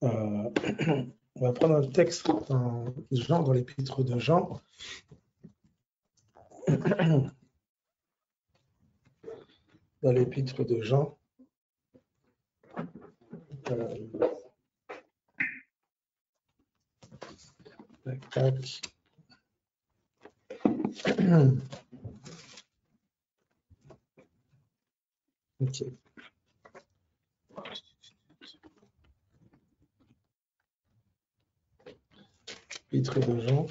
On va prendre un texte dans Jean, dans l'épître de Jean. Dans l'épître de Jean. Tac, tac. Ok. Épître de Jean.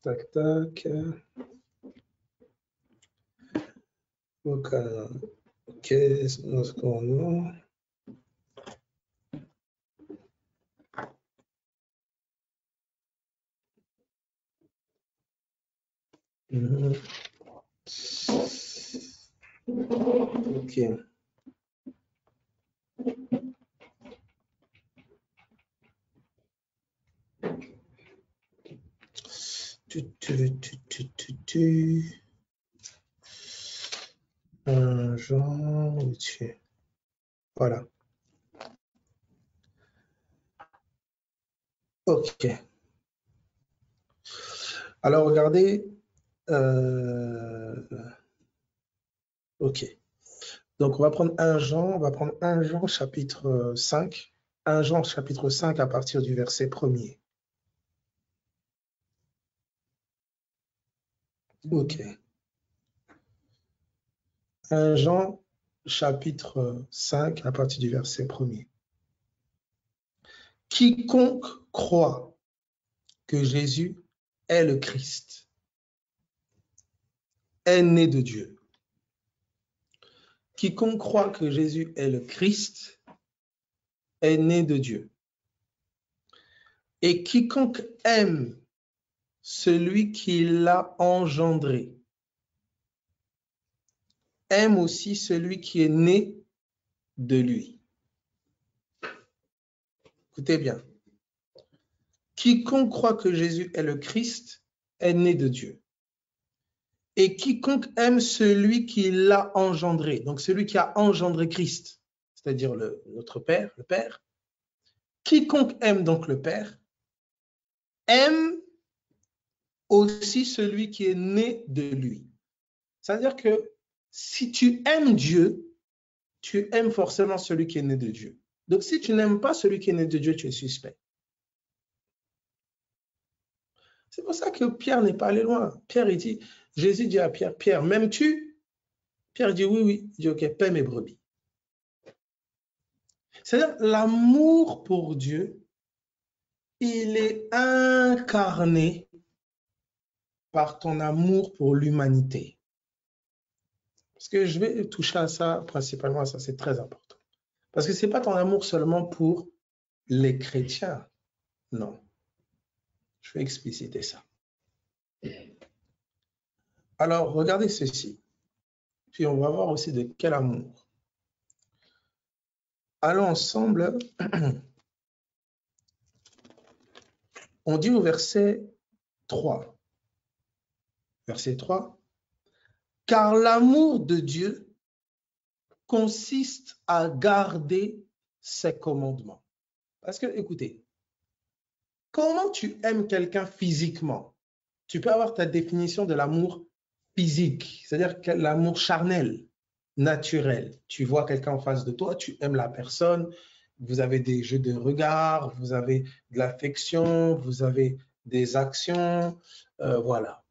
Tac, tac. Ok, secondo. Ok. Jean, dessus. Voilà. Ok. Alors, regardez. Ok. Donc, on va prendre 1 Jean. On va prendre 1 Jean chapitre 5. 1 Jean chapitre 5 à partir du verset 1er. Ok. 1 Jean chapitre 5 à partir du verset 1er. Quiconque croit que Jésus est le Christ est né de Dieu. Quiconque croit que Jésus est le Christ est né de Dieu. Et quiconque aime celui qui l'a engendré aime aussi celui qui est né de lui. Écoutez bien. Quiconque croit que Jésus est le Christ est né de Dieu. Et quiconque aime celui qui l'a engendré, donc celui qui a engendré Christ, c'est-à-dire notre Père, le Père, quiconque aime donc le Père, aime aussi celui qui est né de lui. C'est-à-dire que si tu aimes Dieu, tu aimes forcément celui qui est né de Dieu. Donc si tu n'aimes pas celui qui est né de Dieu, tu es suspect. C'est pour ça que Pierre n'est pas allé loin. Pierre, il dit, Jésus dit à Pierre, Pierre, m'aimes-tu? Pierre dit, oui, oui. Il dit, ok, paie mes brebis. C'est-à-dire, l'amour pour Dieu, il est incarné par ton amour pour l'humanité. Parce que je vais toucher à ça, principalement à ça, c'est très important. Parce que ce n'est pas ton amour seulement pour les chrétiens. Non. Je vais expliciter ça. Alors, regardez ceci. Puis on va voir aussi de quel amour. Allons ensemble. On dit au verset 3. Verset 3. Car l'amour de Dieu consiste à garder ses commandements. Parce que, écoutez, comment tu aimes quelqu'un physiquement? Tu peux avoir ta définition de l'amour physique, c'est-à-dire l'amour charnel, naturel. Tu vois quelqu'un en face de toi, tu aimes la personne, vous avez des jeux de regard, vous avez de l'affection, vous avez des actions, voilà.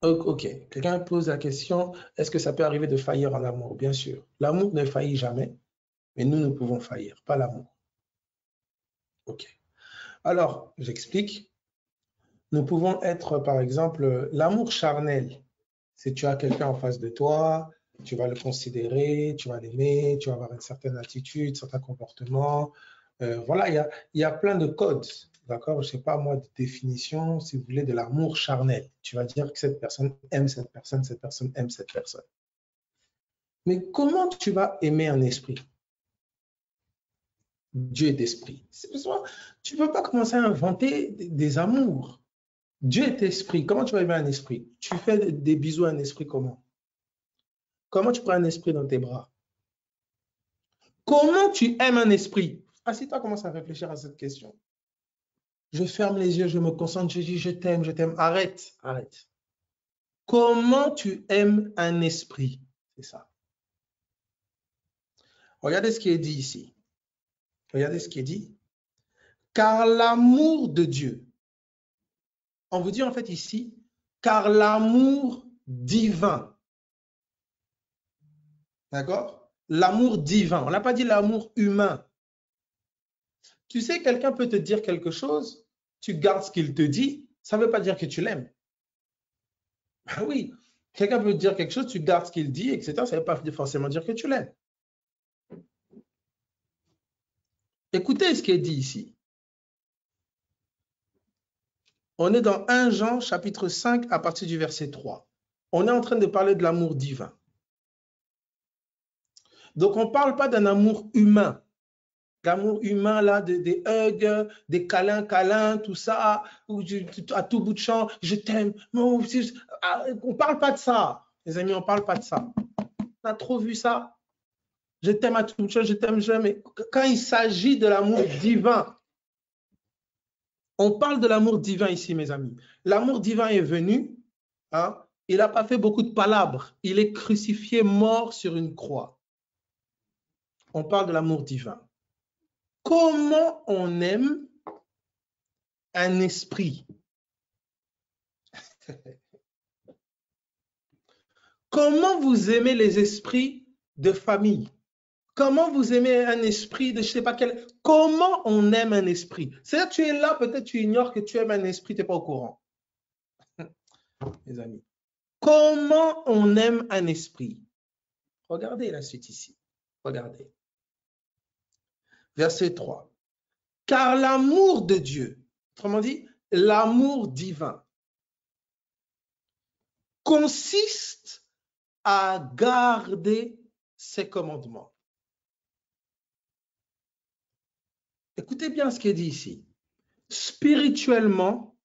Ok, quelqu'un pose la question, est-ce que ça peut arriver de faillir en amour? Bien sûr, l'amour ne faillit jamais, mais nous pouvons faillir, pas l'amour. Ok. Alors, j'explique. Nous pouvons être, par exemple, l'amour charnel. Si tu as quelqu'un en face de toi, tu vas le considérer, tu vas l'aimer, tu vas avoir une certaine attitude, certains comportements. Voilà, il y a plein de codes, d'accord? Je ne sais pas, moi, de définition, si vous voulez, de l'amour charnel. Tu vas dire que cette personne aime cette personne aime cette personne. Mais comment tu vas aimer un esprit? Dieu est esprit. Tu ne peux pas commencer à inventer des amours. Dieu est esprit. Comment tu vas aimer un esprit? Tu fais des bisous à un esprit comment? Comment tu prends un esprit dans tes bras? Comment tu aimes un esprit? Assis-toi, commence à réfléchir à cette question. Je ferme les yeux, je me concentre, je dis je t'aime, je t'aime. Arrête, arrête. Comment tu aimes un esprit? C'est ça. Regardez ce qui est dit ici. Regardez ce qui est dit. Car l'amour de Dieu, on vous dit en fait ici, car l'amour divin, d'accord? L'amour divin, on n'a pas dit l'amour humain. Tu sais, quelqu'un peut te dire quelque chose, tu gardes ce qu'il te dit, ça ne veut pas dire que tu l'aimes. Ah oui, quelqu'un peut te dire quelque chose, tu gardes ce qu'il dit, etc. Ça ne veut pas forcément dire que tu l'aimes. Écoutez ce qui est dit ici. On est dans 1 Jean chapitre 5 à partir du verset 3. On est en train de parler de l'amour divin. Donc, on ne parle pas d'un amour humain. L'amour humain, là, des hugs, des câlins, tout ça, à tout bout de champ, je t'aime. On ne parle pas de ça, les amis, on ne parle pas de ça. On a trop vu ça. Je t'aime à tout bout de champ, je t'aime jamais. Quand il s'agit de l'amour divin, on parle de l'amour divin ici, mes amis. L'amour divin est venu, hein, il n'a pas fait beaucoup de palabres. Il est crucifié, mort sur une croix. On parle de l'amour divin. Comment on aime un esprit? Comment vous aimez les esprits de famille? Comment vous aimez un esprit de je ne sais pas quel... Comment on aime un esprit? C'est-à-dire que tu es là, peut-être tu ignores que tu aimes un esprit, tu n'es pas au courant. Les amis. Comment on aime un esprit? Regardez la suite ici. Regardez. Verset 3. Car l'amour de Dieu, autrement dit, l'amour divin, consiste à garder ses commandements. Écoutez bien ce qui est dit ici. Spirituellement,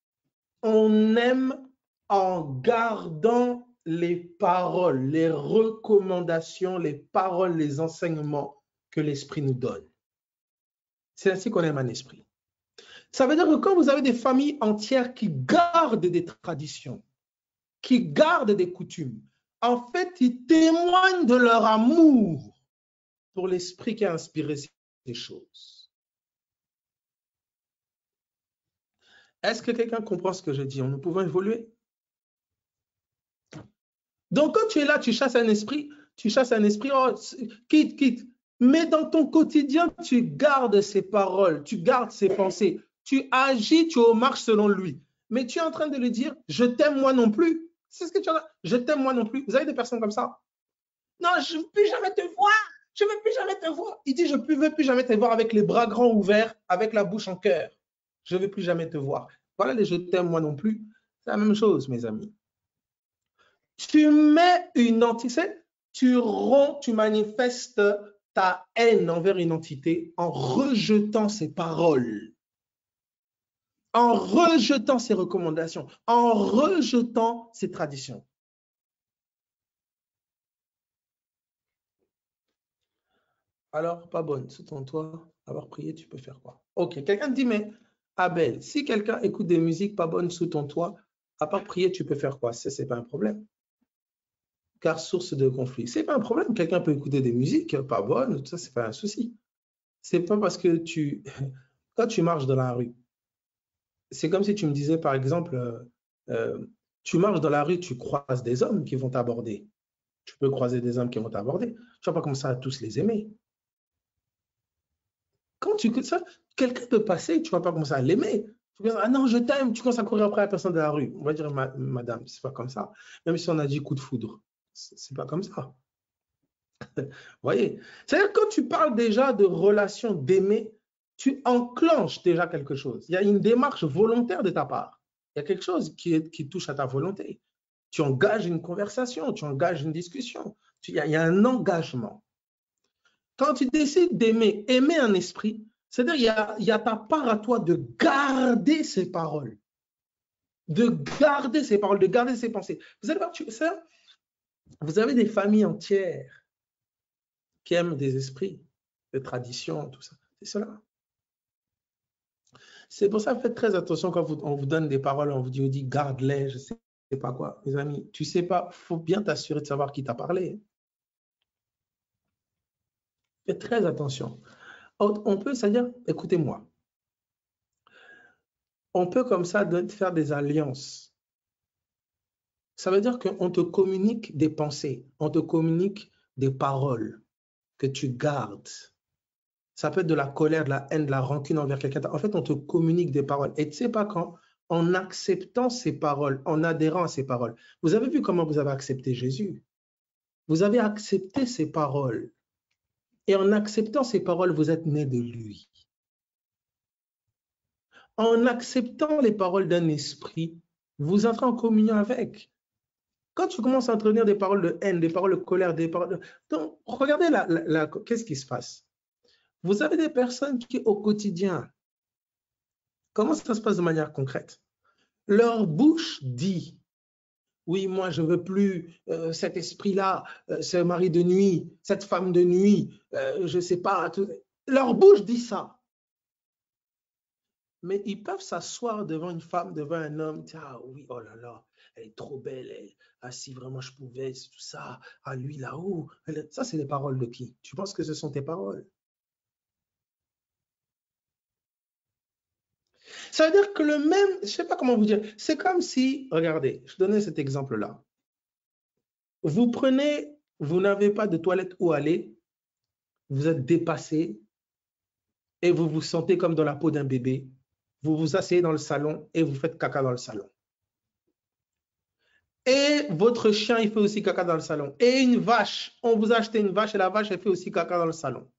on aime en gardant les paroles, les recommandations, les paroles, les enseignements que l'Esprit nous donne. C'est ainsi qu'on aime un esprit. Ça veut dire que quand vous avez des familles entières qui gardent des traditions, qui gardent des coutumes, en fait, ils témoignent de leur amour pour l'esprit qui a inspiré ces choses. Est-ce que quelqu'un comprend ce que je dis? Nous pouvons évoluer. Donc, quand tu es là, tu chasses un esprit, oh, quitte. Mais dans ton quotidien, tu gardes ses paroles, tu gardes ses pensées, tu agis, tu marches selon lui. Mais tu es en train de lui dire, je t'aime moi non plus. C'est ce que tu as. Je t'aime moi non plus. Vous avez des personnes comme ça? Non, je ne veux plus jamais te voir. Je ne veux plus jamais te voir. Il dit, je ne veux plus jamais te voir avec les bras grands ouverts, avec la bouche en cœur. Je ne veux plus jamais te voir. Voilà les je t'aime moi non plus. C'est la même chose, mes amis. Tu mets une entité, tu manifestes ta haine envers une entité en rejetant ses paroles, en rejetant ses recommandations, en rejetant ses traditions. Alors, pas bonne, sous ton toit, avoir prié, tu peux faire quoi? Ok, quelqu'un dit, mais Abel, si quelqu'un écoute des musiques pas bonnes sous ton toit, à part prier, tu peux faire quoi? Ce n'est pas un problème. Car source de conflit. Ce n'est pas un problème. Quelqu'un peut écouter des musiques pas bonnes, ça, ce n'est pas un souci. Ce n'est pas parce que quand tu marches dans la rue, c'est comme si tu me disais, par exemple, tu marches dans la rue, tu croises des hommes qui vont t'aborder. Tu peux croiser des hommes qui vont t'aborder. Tu ne vas pas commencer à tous les aimer. Quand tu écoutes ça, quelqu'un peut passer, tu ne vas pas commencer à l'aimer. Tu vas dire, ah non, je t'aime, tu commences à courir après la personne de la rue. On va dire, madame, c'est pas comme ça. Même si on a dit coup de foudre, c'est pas comme ça. Vous voyez? C'est-à-dire quand tu parles déjà de relation d'aimer, tu enclenches déjà quelque chose. Il y a une démarche volontaire de ta part. Il y a quelque chose qui touche à ta volonté. Tu engages une conversation, tu engages une discussion. Il y a un engagement. Quand tu décides d'aimer, aimer un esprit, C'est-à-dire, il y a ta part à toi de garder ces paroles, de garder ces paroles, de garder ces pensées. Vous allez voir, vous avez des familles entières qui aiment des esprits, des traditions, tout ça. C'est cela. C'est pour ça, faites très attention quand on vous donne des paroles, on vous dit garde-les, je ne sais pas quoi. Mes amis, tu ne sais pas, il faut bien t'assurer de savoir qui t'a parlé. Faites très attention. On peut, c'est-à-dire, écoutez-moi, on peut comme ça faire des alliances. Ça veut dire qu'on te communique des pensées, on te communique des paroles que tu gardes. Ça peut être de la colère, de la haine, de la rancune envers quelqu'un. En fait, on te communique des paroles. Et tu ne sais pas quand, en acceptant ces paroles, en adhérant à ces paroles, vous avez vu comment vous avez accepté Jésus. Vous avez accepté ces paroles. Et en acceptant ces paroles, vous êtes né de lui. En acceptant les paroles d'un esprit, vous entrez en communion avec. Quand tu commences à entretenir des paroles de haine, des paroles de colère, des paroles de... Donc, regardez qu'est-ce qui se passe. Vous avez des personnes qui, au quotidien, comment ça se passe de manière concrète? Leur bouche dit, oui, moi, je ne veux plus cet esprit-là, ce mari de nuit, cette femme de nuit, je ne sais pas. Tout... Leur bouche dit ça. Mais ils peuvent s'asseoir devant une femme, devant un homme, dire, ah oui, oh là là, elle est trop belle, ah si vraiment je pouvais, c'est tout ça, ah lui là-haut. Ça, c'est les paroles de qui? Tu penses que ce sont tes paroles? Ça veut dire que le même, je ne sais pas comment vous dire, c'est comme si, regardez, je donnais cet exemple-là. Vous prenez, vous n'avez pas de toilette où aller, vous êtes dépassé et vous vous sentez comme dans la peau d'un bébé. Vous vous asseyez dans le salon et vous faites caca dans le salon. Et votre chien, il fait aussi caca dans le salon. Et une vache, on vous a acheté une vache et la vache, elle fait aussi caca dans le salon.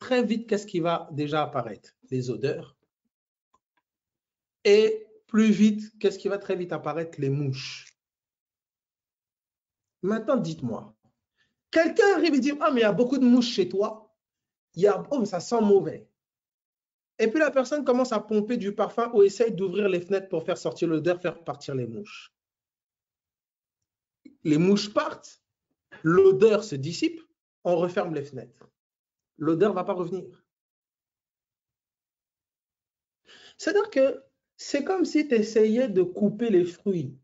Très vite, qu'est-ce qui va déjà apparaître? Les odeurs. Et plus vite, qu'est-ce qui va très vite apparaître? Les mouches. Maintenant, dites-moi, quelqu'un arrive et dit, ah, mais il y a beaucoup de mouches chez toi. Oh, ça sent mauvais. Et puis la personne commence à pomper du parfum ou essaye d'ouvrir les fenêtres pour faire sortir l'odeur, faire partir les mouches. Les mouches partent, l'odeur se dissipe, on referme les fenêtres. L'odeur ne va pas revenir. C'est-à-dire que c'est comme si tu essayais de couper les fruits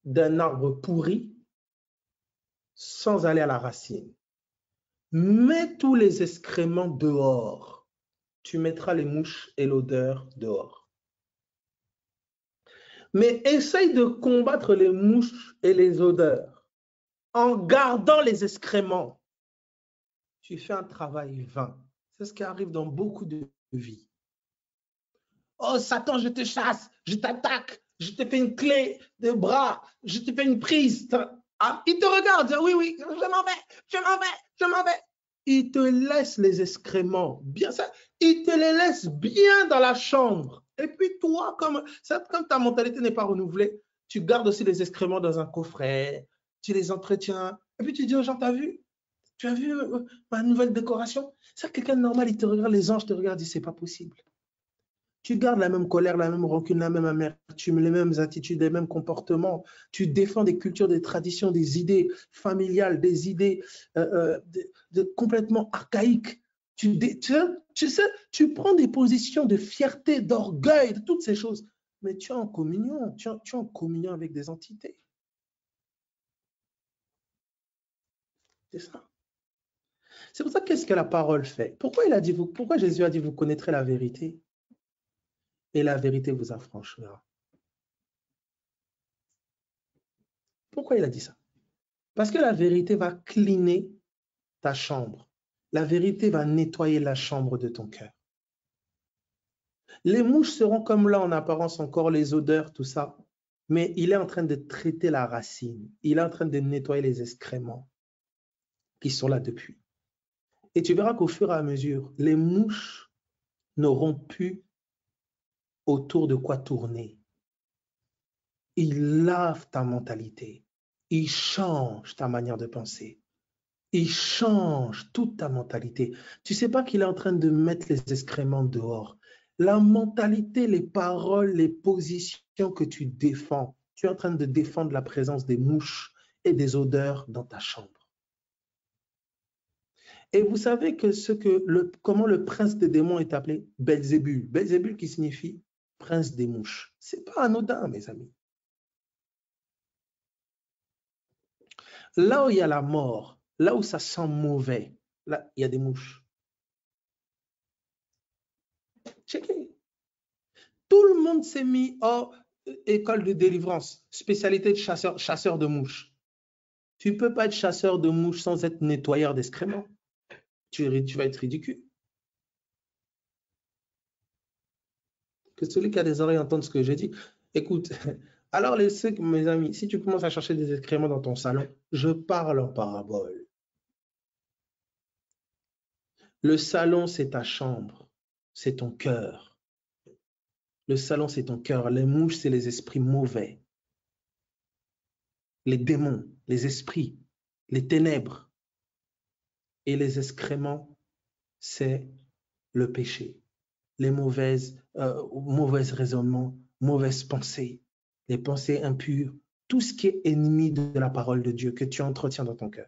d'un arbre pourri sans aller à la racine. Mets tous les excréments dehors. Tu mettras les mouches et l'odeur dehors. Mais essaye de combattre les mouches et les odeurs en gardant les excréments. Tu fais un travail vain. C'est ce qui arrive dans beaucoup de vies. Oh Satan, je te chasse, je t'attaque, je te fais une clé de bras, je te fais une prise. Ah, il te regarde, oui, oui, je m'en vais, je m'en vais, je m'en vais. Il te laisse les excréments, bien ça, il te les laisse bien dans la chambre. Et puis toi, comme ta mentalité n'est pas renouvelée, tu gardes aussi les excréments dans un coffret, tu les entretiens, et puis tu dis aux gens, t'as vu? Tu as vu ma nouvelle décoration? C'est quelqu'un de normal, il te regarde, les anges te regardent, ils disent, c'est pas possible. Tu gardes la même colère, la même rancune, la même amertume, les mêmes attitudes, les mêmes comportements. Tu défends des cultures, des traditions, des idées familiales, des idées complètement archaïques. Tu sais, tu prends des positions de fierté, d'orgueil, de toutes ces choses. Mais tu es en communion, tu es en communion avec des entités. C'est ça. C'est pour ça qu'est-ce que la parole fait? Pourquoi Jésus a dit, vous connaîtrez la vérité et la vérité vous affranchira? Pourquoi il a dit ça? Parce que la vérité va cleaner ta chambre. La vérité va nettoyer la chambre de ton cœur. Les mouches seront comme là en apparence, encore les odeurs, tout ça. Mais il est en train de traiter la racine. Il est en train de nettoyer les excréments qui sont là depuis. Et tu verras qu'au fur et à mesure, les mouches n'auront plus autour de quoi tourner. Ils lavent ta mentalité. Ils changent ta manière de penser. Il change toute ta mentalité. Tu ne sais pas qu'il est en train de mettre les excréments dehors. La mentalité, les paroles, les positions que tu défends, tu es en train de défendre la présence des mouches et des odeurs dans ta chambre. Et vous savez que comment le prince des démons est appelé? Belzébul. Belzébul qui signifie prince des mouches. Ce n'est pas anodin, mes amis. Là où il y a la mort, là où ça sent mauvais, là, il y a des mouches. Checkez. Tout le monde s'est mis hors école de délivrance, spécialité de chasseur de mouches. Tu ne peux pas être chasseur de mouches sans être nettoyeur d'excréments. Tu vas être ridicule. Que celui qui a des oreilles entende ce que j'ai dit. Écoute, alors mes amis, si tu commences à chercher des excréments dans ton salon, je parle en parabole. Le salon, c'est ta chambre, c'est ton cœur. Le salon, c'est ton cœur. Les mouches, c'est les esprits mauvais. Les démons, les esprits, les ténèbres. Et les excréments, c'est le péché. Les mauvais raisonnements, mauvaises pensées, les pensées impures, tout ce qui est ennemi de la parole de Dieu que tu entretiens dans ton cœur.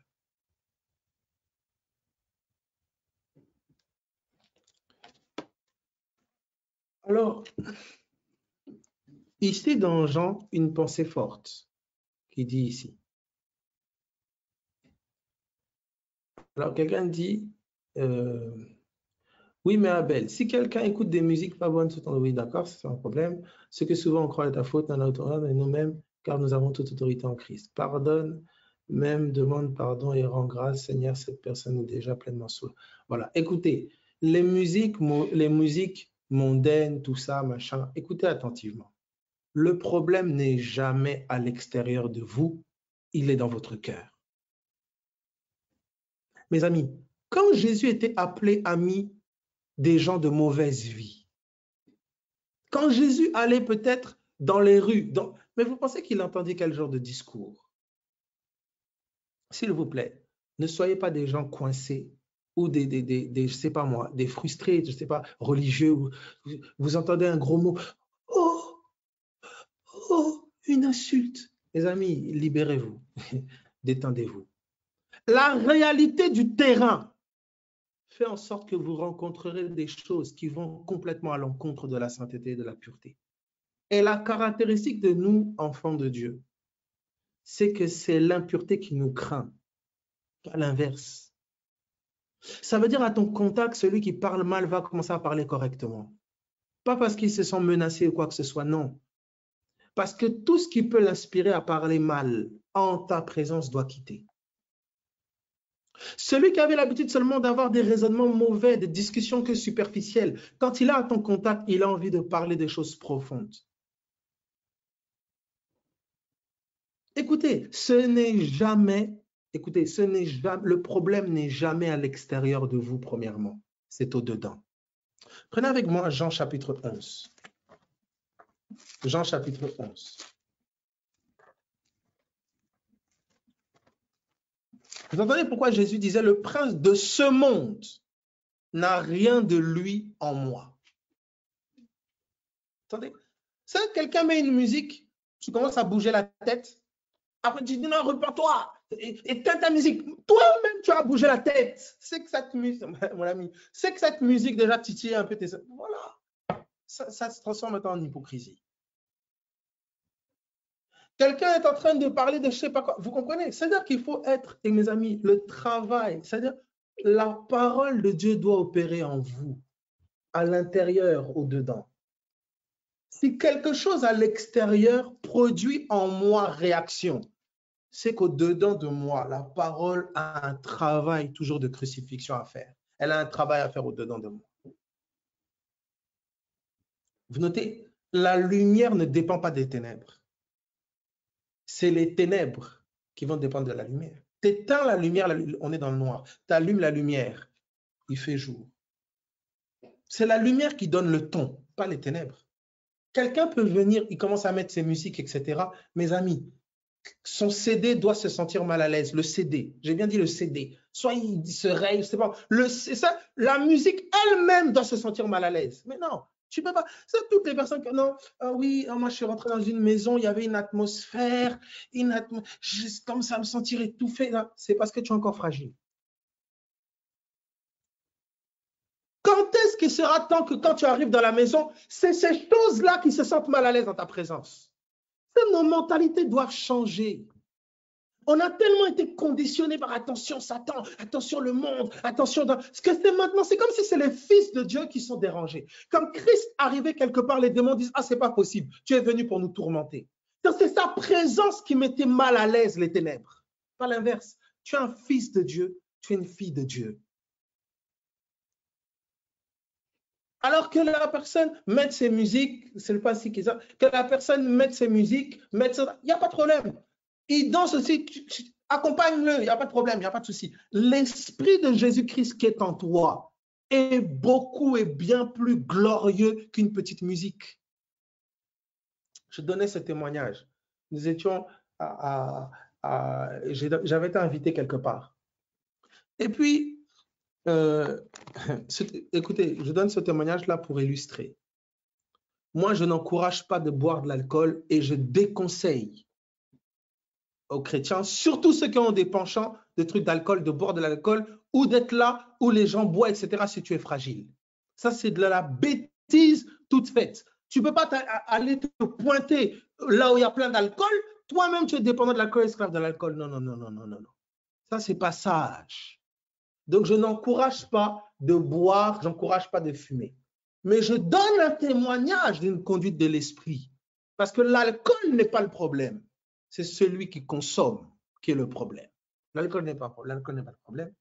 Alors, ici dans Jean, une pensée forte qui dit ici. Alors, quelqu'un dit, oui, mais Abel, si quelqu'un écoute des musiques pas bonnes, oui, d'accord, c'est un problème. Ce que souvent on croit est ta faute, dans notre âme et nous-mêmes, car nous avons toute autorité en Christ. Pardonne, même demande pardon et rends grâce, Seigneur, cette personne est déjà pleinement sauvée. Voilà, écoutez, les musiques mondaines, tout ça, machin, écoutez attentivement. Le problème n'est jamais à l'extérieur de vous, il est dans votre cœur. Mes amis, quand Jésus était appelé ami des gens de mauvaise vie, quand Jésus allait peut-être dans les rues, mais vous pensez qu'il entendait quel genre de discours? S'il vous plaît, ne soyez pas des gens coincés ou je sais pas moi, des frustrés, je sais pas, religieux. Vous entendez un gros mot. Oh, oh, une insulte. Les amis, libérez-vous, détendez-vous. La réalité du terrain fait en sorte que vous rencontrerez des choses qui vont complètement à l'encontre de la sainteté et de la pureté. Et la caractéristique de nous, enfants de Dieu, c'est que c'est l'impureté qui nous craint, pas l'inverse. Ça veut dire à ton contact, celui qui parle mal va commencer à parler correctement. Pas parce qu'il se sent menacé ou quoi que ce soit, non. Parce que tout ce qui peut l'inspirer à parler mal en ta présence doit quitter. Celui qui avait l'habitude seulement d'avoir des raisonnements mauvais, des discussions que superficielles, quand il est à ton contact, il a envie de parler des choses profondes. Écoutez, le problème n'est jamais à l'extérieur de vous, premièrement. C'est au-dedans. Prenez avec moi Jean chapitre 11. Jean chapitre 11. Vous entendez pourquoi Jésus disait, le prince de ce monde n'a rien de lui en moi. Attendez, ça, quelqu'un met une musique, tu commences à bouger la tête, après tu dis non, repends-toi, éteins ta musique. Toi-même, tu as bougé la tête. C'est que cette musique, mon ami, c'est que cette musique déjà titille un peu tes... Voilà, ça se transforme maintenant en hypocrisie. Quelqu'un est en train de parler de je ne sais pas quoi. Vous comprenez? C'est-à-dire qu'il faut être, et mes amis, le travail, c'est-à-dire la parole de Dieu doit opérer en vous, à l'intérieur, au-dedans. Si quelque chose à l'extérieur produit en moi réaction, c'est qu'au-dedans de moi, la parole a un travail toujours de crucifixion à faire. Elle a un travail à faire au-dedans de moi. Vous notez, la lumière ne dépend pas des ténèbres. C'est les ténèbres qui vont dépendre de la lumière. Tu éteins la lumière, on est dans le noir. Tu allumes la lumière, il fait jour. C'est la lumière qui donne le ton, pas les ténèbres. Quelqu'un peut venir, il commence à mettre ses musiques, etc. Mes amis, son CD doit se sentir mal à l'aise. Le CD, j'ai bien dit le CD. Soit il se raye, je sais pas. C'est ça, la musique elle-même doit se sentir mal à l'aise. Mais non, tu peux pas. C'est toutes les personnes qui non, oui, moi je suis rentré dans une maison, il y avait une atmosphère, comme ça me sentir étouffé. C'est parce que tu es encore fragile. Quand est-ce qu'il sera temps que quand tu arrives dans la maison, c'est ces choses-là qui se sentent mal à l'aise dans ta présence? Nos mentalités doivent changer. On a tellement été conditionnés par attention Satan, attention le monde, attention ce que c'est maintenant, c'est comme si c'est les fils de Dieu qui sont dérangés. Quand Christ arrivait quelque part, les démons disent, ah c'est pas possible, tu es venu pour nous tourmenter. C'est sa présence qui mettait mal à l'aise les ténèbres. Pas l'inverse. Tu es un fils de Dieu, tu es une fille de Dieu. Alors que la personne mette ses musiques, c'est le passé qui ça, que la personne mette ses musiques, il n'y a pas de problème. Il danse aussi, accompagne-le, il n'y a pas de problème, il n'y a pas de souci. L'esprit de Jésus-Christ qui est en toi est beaucoup et bien plus glorieux qu'une petite musique. Je donnais ce témoignage. Nous étions j'avais été invité quelque part. Et puis, écoutez, je donne ce témoignage-là pour illustrer. Moi, je n'encourage pas de boire de l'alcool et je déconseille aux chrétiens, surtout ceux qui ont des penchants de trucs d'alcool, de boire de l'alcool ou d'être là où les gens boivent, etc. si tu es fragile. Ça, c'est de la bêtise toute faite. Tu ne peux pas aller te pointer là où il y a plein d'alcool. Toi-même, tu es dépendant de l'alcool, esclave de l'alcool. Non, non, non, non, non, non, non. Ça, c'est pas sage. Donc, je n'encourage pas de boire, je n'encourage pas de fumer. Mais je donne un témoignage d'une conduite de l'esprit. Parce que l'alcool n'est pas le problème. C'est celui qui consomme qui est le problème. L'alcool n'est pas le problème.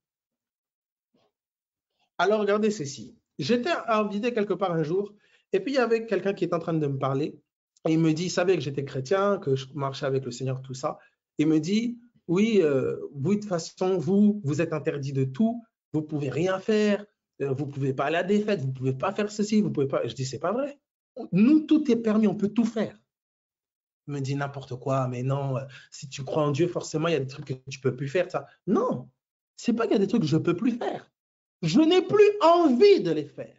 Alors, regardez ceci. J'étais invité quelque part un jour, et puis il y avait quelqu'un qui était en train de me parler. Et il me dit, il savait que j'étais chrétien, que je marchais avec le Seigneur, tout ça. Il me dit, oui, vous, de toute façon, vous êtes interdit de tout, vous ne pouvez rien faire, vous ne pouvez pas aller à des fêtes, vous ne pouvez pas faire ceci, vous ne pouvez pas. Je dis, c'est pas vrai. Nous, tout est permis, on peut tout faire. Il me dit n'importe quoi, mais non, si tu crois en Dieu, forcément, il y a des trucs que tu ne peux plus faire. Ça. Non, ce n'est pas qu'il y a des trucs que je ne peux plus faire. Je n'ai plus envie de les faire.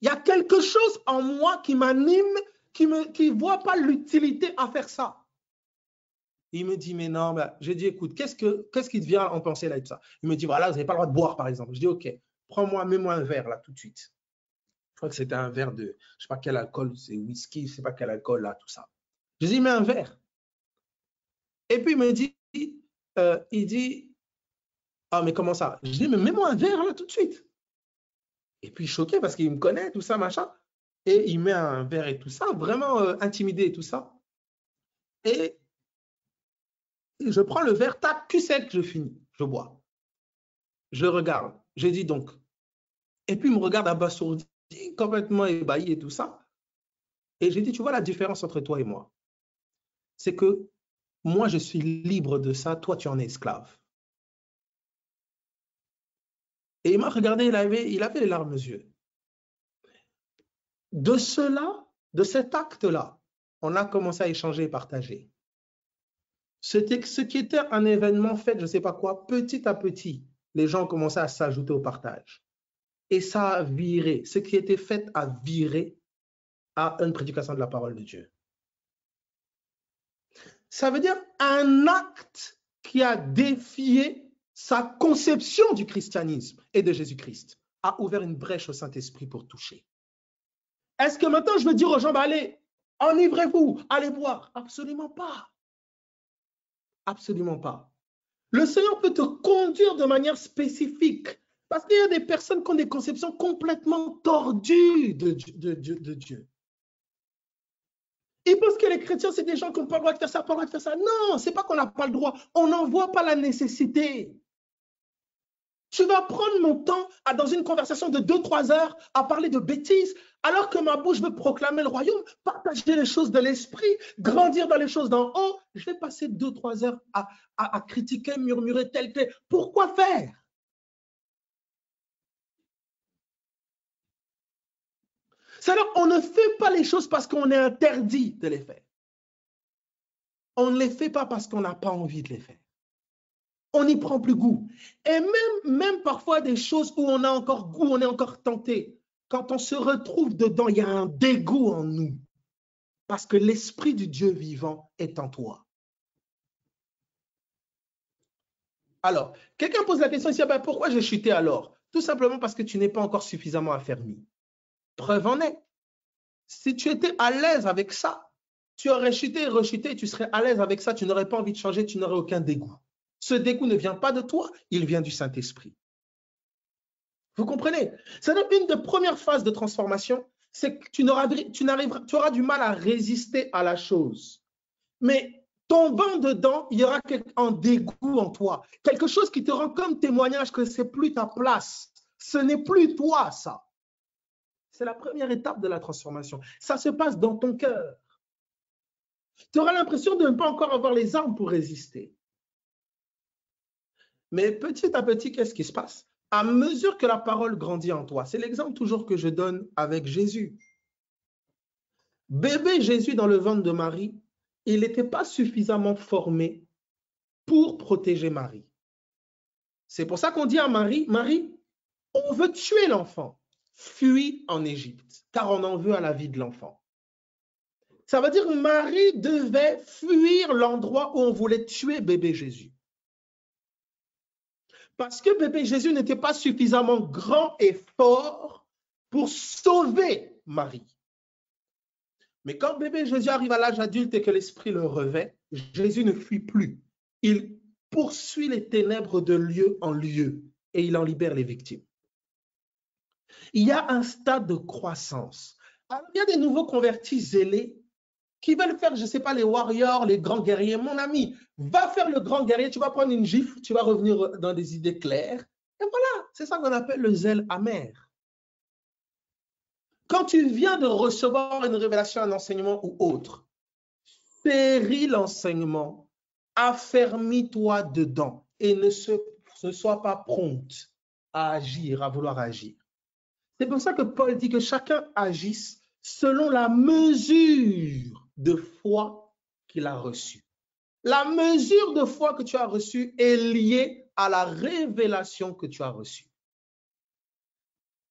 Il y a quelque chose en moi qui m'anime, qui ne voit pas l'utilité à faire ça. Il me dit, mais non, bah, j'ai dit, écoute, qu'est-ce qui te vient en pensée là de ça? Il me dit, voilà, vous n'avez pas le droit de boire, par exemple. Je dis, OK, prends-moi, mets-moi un verre là tout de suite. Je crois que c'était un verre de, je ne sais pas quel alcool, c'est whisky, je ne sais pas quel alcool là, tout ça. Je dis, mets un verre. Et puis il me dit, ah, mais comment ça? Je dis, mais mets-moi un verre là tout de suite. Et puis choqué parce qu'il me connaît, tout ça, machin. Et il met un verre et tout ça, vraiment intimidé et tout ça. Et je prends le verre, tac, cul sec, je finis, je bois. Je regarde, je dis donc. Et puis il me regarde abasourdi, complètement ébahi et tout ça. Et j'ai dit, tu vois la différence entre toi et moi? C'est que moi, je suis libre de ça, toi, tu en es esclave. Et il m'a regardé, il avait les larmes aux yeux. De cela, de cet acte-là, on a commencé à échanger et partager. C'était ce qui était un événement fait, je ne sais pas quoi, petit à petit, les gens ont commencé à s'ajouter au partage. Et ça a viré, ce qui était fait a viré à une prédication de la parole de Dieu. Ça veut dire un acte qui a défié sa conception du christianisme et de Jésus-Christ a ouvert une brèche au Saint-Esprit pour toucher. Est-ce que maintenant je veux dire aux gens, bah, allez, enivrez-vous, allez boire? Absolument pas. Absolument pas. Le Seigneur peut te conduire de manière spécifique parce qu'il y a des personnes qui ont des conceptions complètement tordues de Dieu. Ils pensent que les chrétiens, c'est des gens qui n'ont pas le droit de faire ça, pas le droit de faire ça. Non, ce n'est pas qu'on n'a pas le droit. On n'en voit pas la nécessité. Tu vas prendre mon temps dans une conversation de 2-3 heures à parler de bêtises, alors que ma bouche veut proclamer le royaume, partager les choses de l'esprit, grandir dans les choses d'en haut. Je vais passer 2-3 heures à critiquer, murmurer tel. Pourquoi faire? C'est-à-dire, on ne fait pas les choses parce qu'on est interdit de les faire. On ne les fait pas parce qu'on n'a pas envie de les faire. On n'y prend plus goût. Et même parfois des choses où on a encore goût, on est encore tenté. Quand on se retrouve dedans, il y a un dégoût en nous. Parce que l'esprit du Dieu vivant est en toi. Alors, quelqu'un pose la question ici, ben pourquoi j'ai chuté alors? Tout simplement parce que tu n'es pas encore suffisamment affermi. Preuve en est. Si tu étais à l'aise avec ça, tu aurais chuté et rechuté, tu serais à l'aise avec ça, tu n'aurais pas envie de changer, tu n'aurais aucun dégoût. Ce dégoût ne vient pas de toi, il vient du Saint-Esprit. Vous comprenez? C'est une des premières phases de transformation, c'est que tu auras du mal à résister à la chose. Mais tombant dedans, il y aura un dégoût en toi. Quelque chose qui te rend comme témoignage que ce n'est plus ta place. Ce n'est plus toi, ça. C'est la première étape de la transformation. Ça se passe dans ton cœur. Tu auras l'impression de ne pas encore avoir les armes pour résister. Mais petit à petit, qu'est-ce qui se passe? À mesure que la parole grandit en toi, c'est l'exemple toujours que je donne avec Jésus. Bébé Jésus dans le ventre de Marie, il n'était pas suffisamment formé pour protéger Marie. C'est pour ça qu'on dit à Marie, Marie, on veut tuer l'enfant, fuis en Égypte, car on en veut à la vie de l'enfant. Ça veut dire que Marie devait fuir l'endroit où on voulait tuer bébé Jésus. Parce que bébé Jésus n'était pas suffisamment grand et fort pour sauver Marie. Mais quand bébé Jésus arrive à l'âge adulte et que l'esprit le revêt, Jésus ne fuit plus. Il poursuit les ténèbres de lieu en lieu et il en libère les victimes. Il y a un stade de croissance. Alors, il y a des nouveaux convertis zélés qui veulent faire, je ne sais pas, les warriors, les grands guerriers. Mon ami, va faire le grand guerrier, tu vas prendre une gifle, tu vas revenir dans des idées claires. Et voilà, c'est ça qu'on appelle le zèle amer. Quand tu viens de recevoir une révélation, un enseignement ou autre, chéris l'enseignement, affermis-toi dedans et ne sois pas prompte à agir, à vouloir agir. C'est pour ça que Paul dit que chacun agisse selon la mesure de foi qu'il a reçue. La mesure de foi que tu as reçue est liée à la révélation que tu as reçue.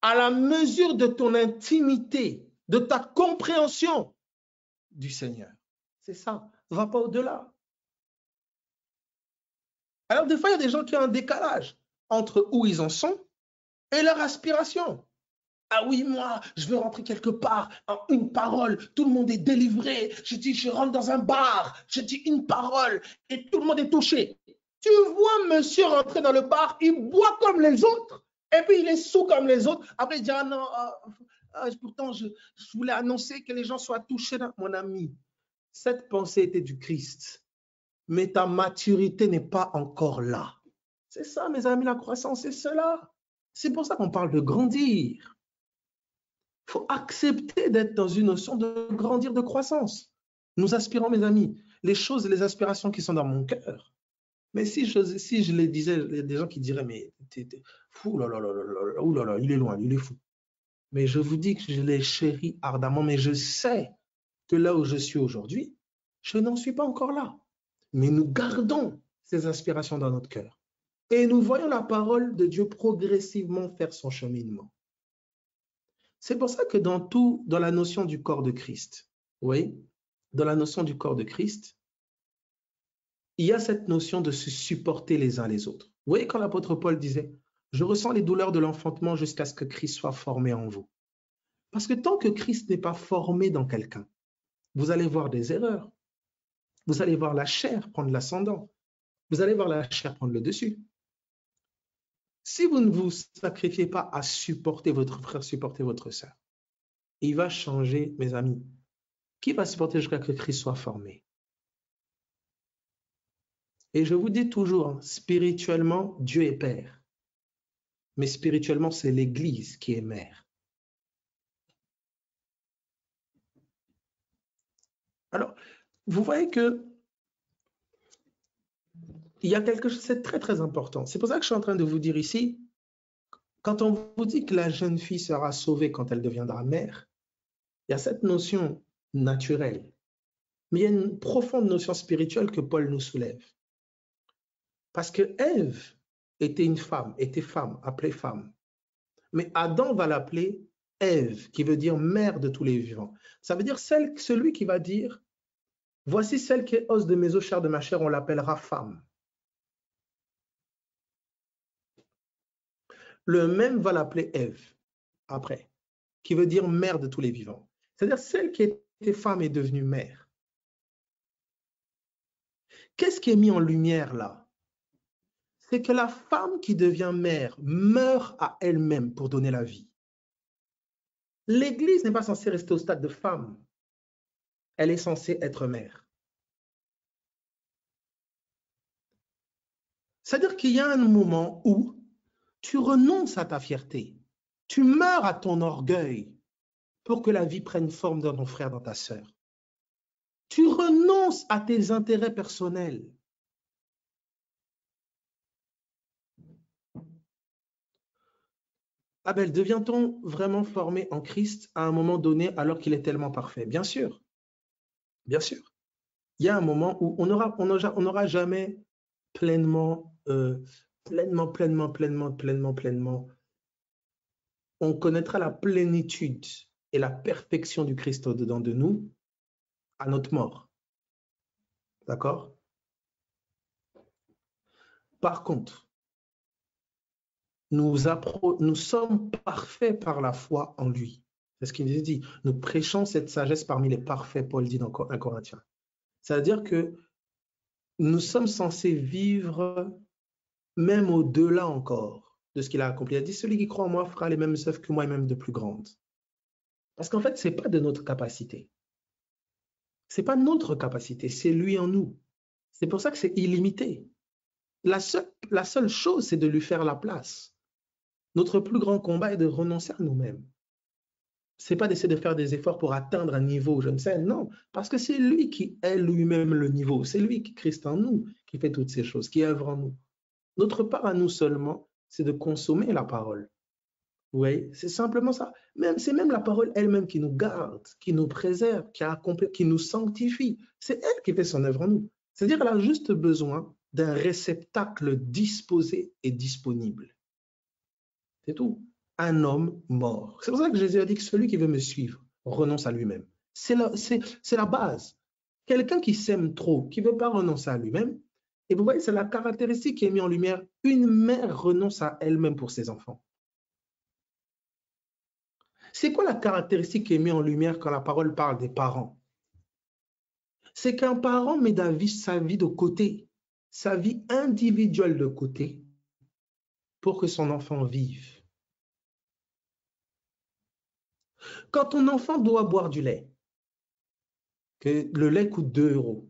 À la mesure de ton intimité, de ta compréhension du Seigneur. C'est ça, ne va pas au-delà. Alors des fois, il y a des gens qui ont un décalage entre où ils en sont et leur aspiration. Ah oui, moi, je veux rentrer quelque part, en une parole, tout le monde est délivré. Je dis, je rentre dans un bar, je dis une parole et tout le monde est touché. Tu vois monsieur rentrer dans le bar, il boit comme les autres et puis il est sous comme les autres. Après, il dit, ah non, pourtant, je voulais annoncer que les gens soient touchés. Mon ami, cette pensée était du Christ, mais ta maturité n'est pas encore là. C'est ça, mes amis, la croissance, c'est cela. C'est pour ça qu'on parle de grandir. Il faut accepter d'être dans une notion de grandir, de croissance. Nous aspirons, mes amis, les choses et les aspirations qui sont dans mon cœur. Mais si je les disais, il y a des gens qui diraient, mais fou, là, il est loin, il est fou. Mais je vous dis que je les chéris ardemment, mais je sais que là où je suis aujourd'hui, je n'en suis pas encore là. Mais nous gardons ces aspirations dans notre cœur. Et nous voyons la parole de Dieu progressivement faire son cheminement. C'est pour ça que dans la notion du corps de Christ, oui, dans la notion du corps de Christ, il y a cette notion de se supporter les uns les autres. Vous voyez quand l'apôtre Paul disait, je ressens les douleurs de l'enfantement jusqu'à ce que Christ soit formé en vous. Parce que tant que Christ n'est pas formé dans quelqu'un, vous allez voir des erreurs. Vous allez voir la chair prendre l'ascendant. Vous allez voir la chair prendre le dessus. Si vous ne vous sacrifiez pas à supporter votre frère, supporter votre sœur, il va changer, mes amis. Qui va supporter jusqu'à ce que Christ soit formé? Et je vous dis toujours, spirituellement, Dieu est Père. Mais spirituellement, c'est l'Église qui est mère. Alors, vous voyez que il y a quelque chose, c'est très, très important. C'est pour ça que je suis en train de vous dire ici, quand on vous dit que la jeune fille sera sauvée quand elle deviendra mère, il y a cette notion naturelle Mais il y a une profonde notion spirituelle que Paul nous soulève. Parce que Ève était une femme, appelée femme. Mais Adam va l'appeler Ève, qui veut dire mère de tous les vivants. Ça veut dire celui qui va dire, voici celle qui est os de mes os, chair de ma chair, on l'appellera femme. Le même va l'appeler Ève, après, qui veut dire mère de tous les vivants. C'est-à-dire celle qui était femme est devenue mère. Qu'est-ce qui est mis en lumière là? C'est que la femme qui devient mère meurt à elle-même pour donner la vie. L'Église n'est pas censée rester au stade de femme. Elle est censée être mère. C'est-à-dire qu'il y a un moment où tu renonces à ta fierté. Tu meurs à ton orgueil pour que la vie prenne forme dans ton frère, dans ta sœur. Tu renonces à tes intérêts personnels. Abel, devient-on vraiment formé en Christ à un moment donné alors qu'il est tellement parfait? Bien sûr, bien sûr. Il y a un moment où on n'aura jamais pleinement, on connaîtra la plénitude et la perfection du Christ au-dedans de nous à notre mort. D'accord? Par contre, nous sommes parfaits par la foi en lui. C'est ce qu'il nous dit. Nous prêchons cette sagesse parmi les parfaits, Paul dit dans 1 Corinthiens. C'est-à-dire que nous sommes censés vivre même au-delà encore de ce qu'il a accompli. Il a dit, celui qui croit en moi fera les mêmes œuvres que moi et même de plus grandes. Parce qu'en fait, ce n'est pas de notre capacité. Ce n'est pas notre capacité, c'est lui en nous. C'est pour ça que c'est illimité. La seule chose, c'est de lui faire la place. Notre plus grand combat est de renoncer à nous-mêmes. Ce n'est pas d'essayer de faire des efforts pour atteindre un niveau, je ne sais, non. Parce que c'est lui qui est lui-même le niveau. C'est lui qui Christ en nous, qui fait toutes ces choses, qui œuvre en nous. Notre part à nous seulement, c'est de consommer la parole. Vous voyez, c'est simplement ça. C'est même la parole elle-même qui nous garde, qui nous préserve, qui nous sanctifie. C'est elle qui fait son œuvre en nous. C'est-à-dire qu'elle a juste besoin d'un réceptacle disposé et disponible. C'est tout. Un homme mort. C'est pour ça que Jésus a dit que celui qui veut me suivre renonce à lui-même. C'est la base. Quelqu'un qui s'aime trop, qui ne veut pas renoncer à lui-même, et vous voyez, c'est la caractéristique qui est mise en lumière. Une mère renonce à elle-même pour ses enfants. C'est quoi la caractéristique qui est mise en lumière quand la parole parle des parents? C'est qu'un parent met sa vie de côté, sa vie individuelle de côté, pour que son enfant vive. Quand ton enfant doit boire du lait, que le lait coûte 2 €,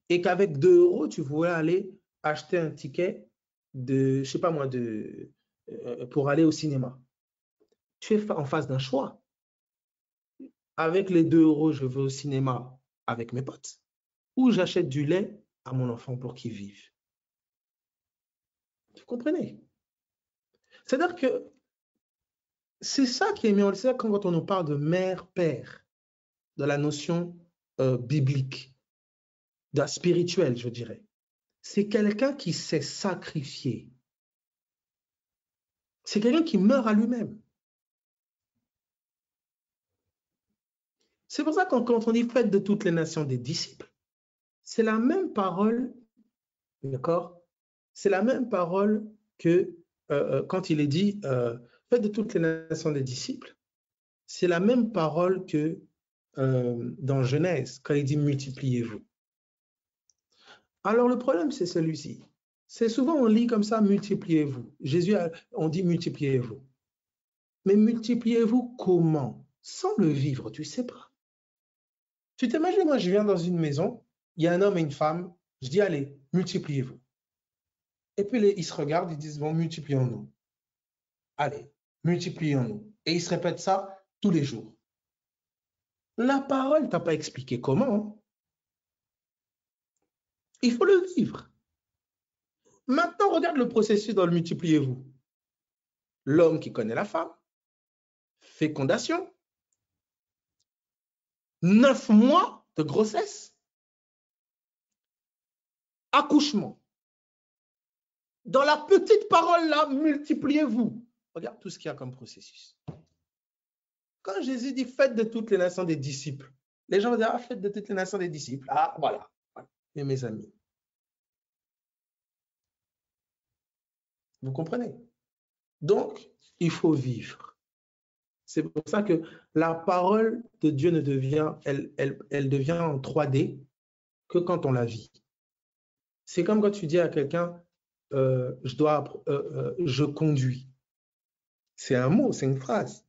et qu'avec 2 €, tu voulais aller acheter un ticket de, je sais pas moi, pour aller au cinéma. Tu es en face d'un choix. Avec les 2 €, je vais au cinéma avec mes potes, ou j'achète du lait à mon enfant pour qu'il vive. Vous comprenez? C'est-à-dire que c'est ça qui est mis en lumière quand on nous parle de mère-père, de la notion biblique, de la spirituelle, je dirais. C'est quelqu'un qui s'est sacrifié. C'est quelqu'un qui meurt à lui-même. C'est pour ça que quand on dit faites de toutes les nations des disciples, c'est la même parole, d'accord? C'est la même parole que quand il est dit faites de toutes les nations des disciples, c'est la même parole que dans Genèse, quand il dit multipliez-vous. Alors le problème, c'est celui-ci. C'est souvent on lit comme ça, multipliez-vous. Jésus, on dit multipliez-vous. Mais multipliez-vous comment? Sans le vivre, tu ne sais pas. Tu t'imagines, moi, je viens dans une maison, il y a un homme et une femme, je dis, allez, multipliez-vous. Et puis, ils se regardent, ils disent, bon, multiplions-nous. Allez, multiplions-nous. Et ils se répètent ça tous les jours. La parole ne t'a pas expliqué comment. Il faut le vivre. Maintenant, regarde le processus dans le multipliez-vous. L'homme qui connaît la femme, fécondation, 9 mois, de grossesse, accouchement. Dans la petite parole là, multipliez-vous. Regarde tout ce qu'il y a comme processus. Quand Jésus dit faites de toutes les nations des disciples, les gens vont dire faites de toutes les nations des disciples. Ah, voilà. Et mes amis, vous comprenez? Donc, il faut vivre. C'est pour ça que la parole de Dieu ne devient, elle devient en 3D que quand on la vit. C'est comme quand tu dis à quelqu'un, je conduis. C'est un mot, c'est une phrase.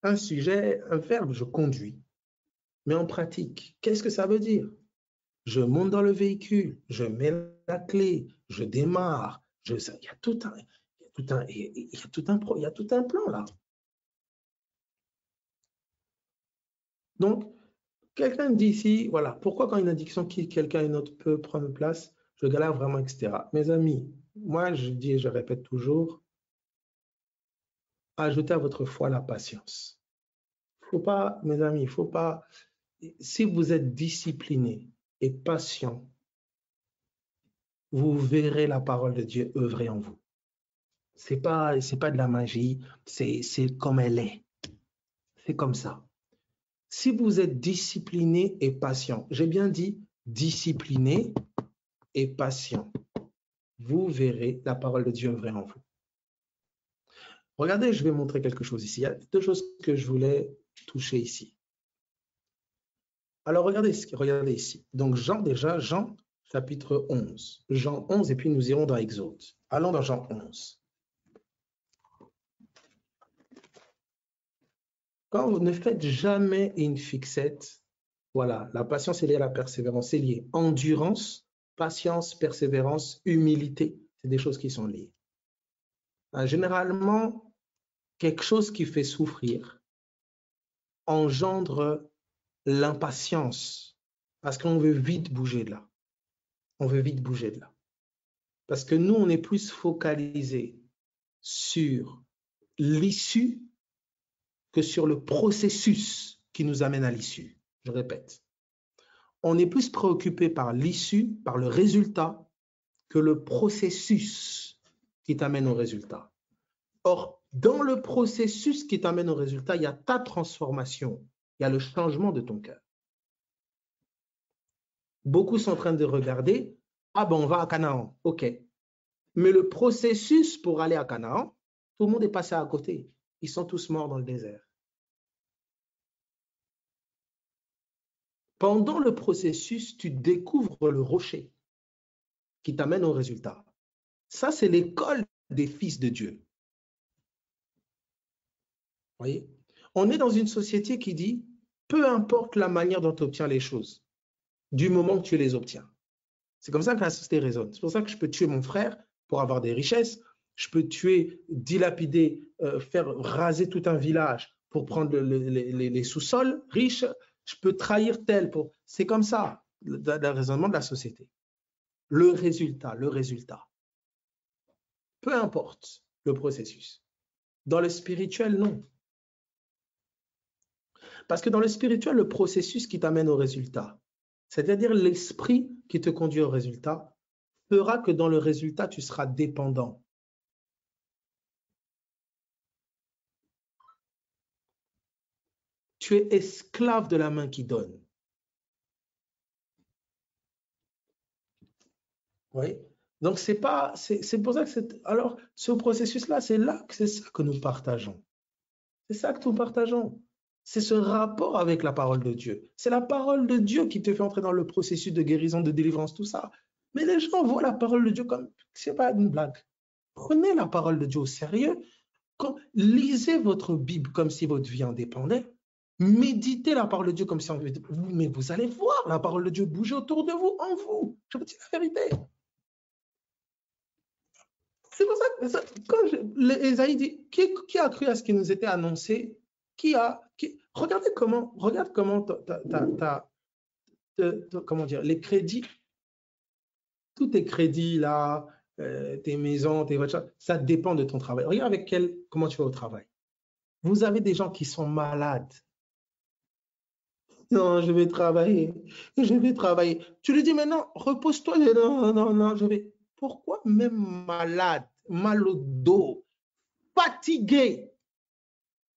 Un sujet, un verbe, je conduis. Mais en pratique, qu'est-ce que ça veut dire? Je monte dans le véhicule, je mets la clé, je démarre. Il y a tout un plan là. Donc, quelqu'un dit ici, voilà, pourquoi quand une addiction quitte quelqu'un, une autre peut prendre place, je galère vraiment, etc. Mes amis, moi je dis et je répète toujours, ajoutez à votre foi la patience. Faut pas, mes amis, il faut pas, si vous êtes discipliné et patient, vous verrez la parole de Dieu œuvrer en vous. C'est pas de la magie, c'est comme elle est. C'est comme ça. Si vous êtes discipliné et patient, j'ai bien dit discipliné et patient, vous verrez la parole de Dieu œuvrer en vous. Regardez, je vais montrer quelque chose ici. Il y a deux choses que je voulais toucher ici. Alors, regardez ici. Donc, Jean chapitre 11. Jean 11, et puis nous irons dans Exode. Allons dans Jean 11. Quand vous ne faites jamais une fixette, voilà, la patience est liée à la persévérance, c'est lié. Endurance, patience, persévérance, humilité, c'est des choses qui sont liées. Généralement, quelque chose qui fait souffrir engendre l'impatience parce qu'on veut vite bouger de là. On veut vite bouger de là. Parce que nous, on est plus focalisé sur l'issue que sur le processus qui nous amène à l'issue. Je répète. On est plus préoccupé par l'issue, par le résultat, que le processus qui t'amène au résultat. Or, dans le processus qui t'amène au résultat, il y a ta transformation, il y a le changement de ton cœur. Beaucoup sont en train de regarder, ah ben on va à Canaan, ok. Mais le processus pour aller à Canaan, tout le monde est passé à côté. Ils sont tous morts dans le désert. Pendant le processus, tu découvres le rocher qui t'amène au résultat. Ça, c'est l'école des fils de Dieu. Vous voyez? On est dans une société qui dit, peu importe la manière dont tu obtiens les choses, du moment que tu les obtiens. C'est comme ça que la société raisonne. C'est pour ça que je peux tuer mon frère pour avoir des richesses. Je peux tuer, dilapider, faire raser tout un village pour prendre les sous-sols riches. Je peux trahir tel pour... C'est comme ça, le raisonnement de la société. Le résultat. Peu importe le processus. Dans le spirituel, non. Parce que dans le spirituel, le processus qui t'amène au résultat, c'est-à-dire l'esprit qui te conduit au résultat, fera que dans le résultat, tu seras dépendant. Tu es esclave de la main qui donne. Oui. Donc, c'est pour ça que alors, ce processus-là, c'est ça que nous partageons. C'est ça que nous partageons. C'est ce rapport avec la parole de Dieu. C'est la parole de Dieu qui te fait entrer dans le processus de guérison, de délivrance, tout ça. Mais les gens voient la parole de Dieu comme, c'est pas une blague. Prenez la parole de Dieu au sérieux. Lisez votre Bible comme si votre vie en dépendait. Méditez la parole de Dieu comme si on... Mais vous allez voir la parole de Dieu bouger autour de vous, en vous. Je vous dis la vérité. C'est pour ça que quand Ésaïe dit, qui a cru à ce qui nous était annoncé? Regarde comment comment dire, les crédits, tous tes crédits là, tes maisons, tes voitures, ça dépend de ton travail. Regarde comment tu vas au travail. Vous avez des gens qui sont malades. Non, je vais travailler. Je vais travailler. Tu lui dis maintenant, repose-toi. Non, non, non, je vais. Pourquoi même malade, mal au dos, fatigué,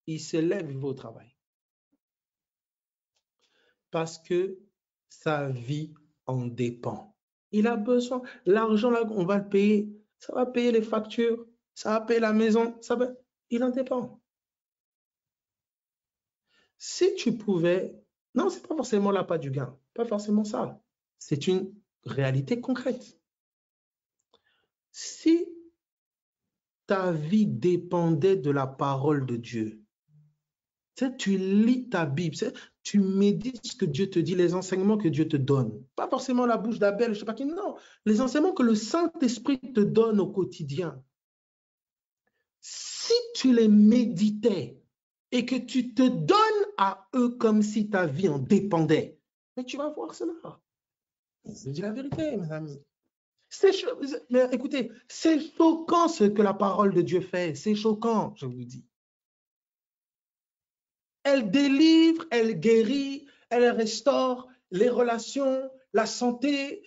il se lève, il va au travail? Parce que sa vie en dépend. Il a besoin. L'argent, là, on va le payer. Ça va payer les factures. Ça va payer la maison. Il en dépend. Si tu pouvais, non, c'est pas forcément l'appât du gain, pas forcément ça. C'est une réalité concrète. Si ta vie dépendait de la parole de Dieu, tu lis ta Bible, tu médites ce que Dieu te dit, les enseignements que Dieu te donne. Pas forcément la bouche d'Abel, je ne sais pas qui, non. Les enseignements que le Saint-Esprit te donne au quotidien. Si tu les méditais et que tu te donnes à eux comme si ta vie en dépendait, mais tu vas voir cela. Je dis la vérité, mes amis. Mais écoutez, c'est choquant ce que la parole de Dieu fait. C'est choquant, je vous dis. Elle délivre, elle guérit, elle restaure les relations, la santé.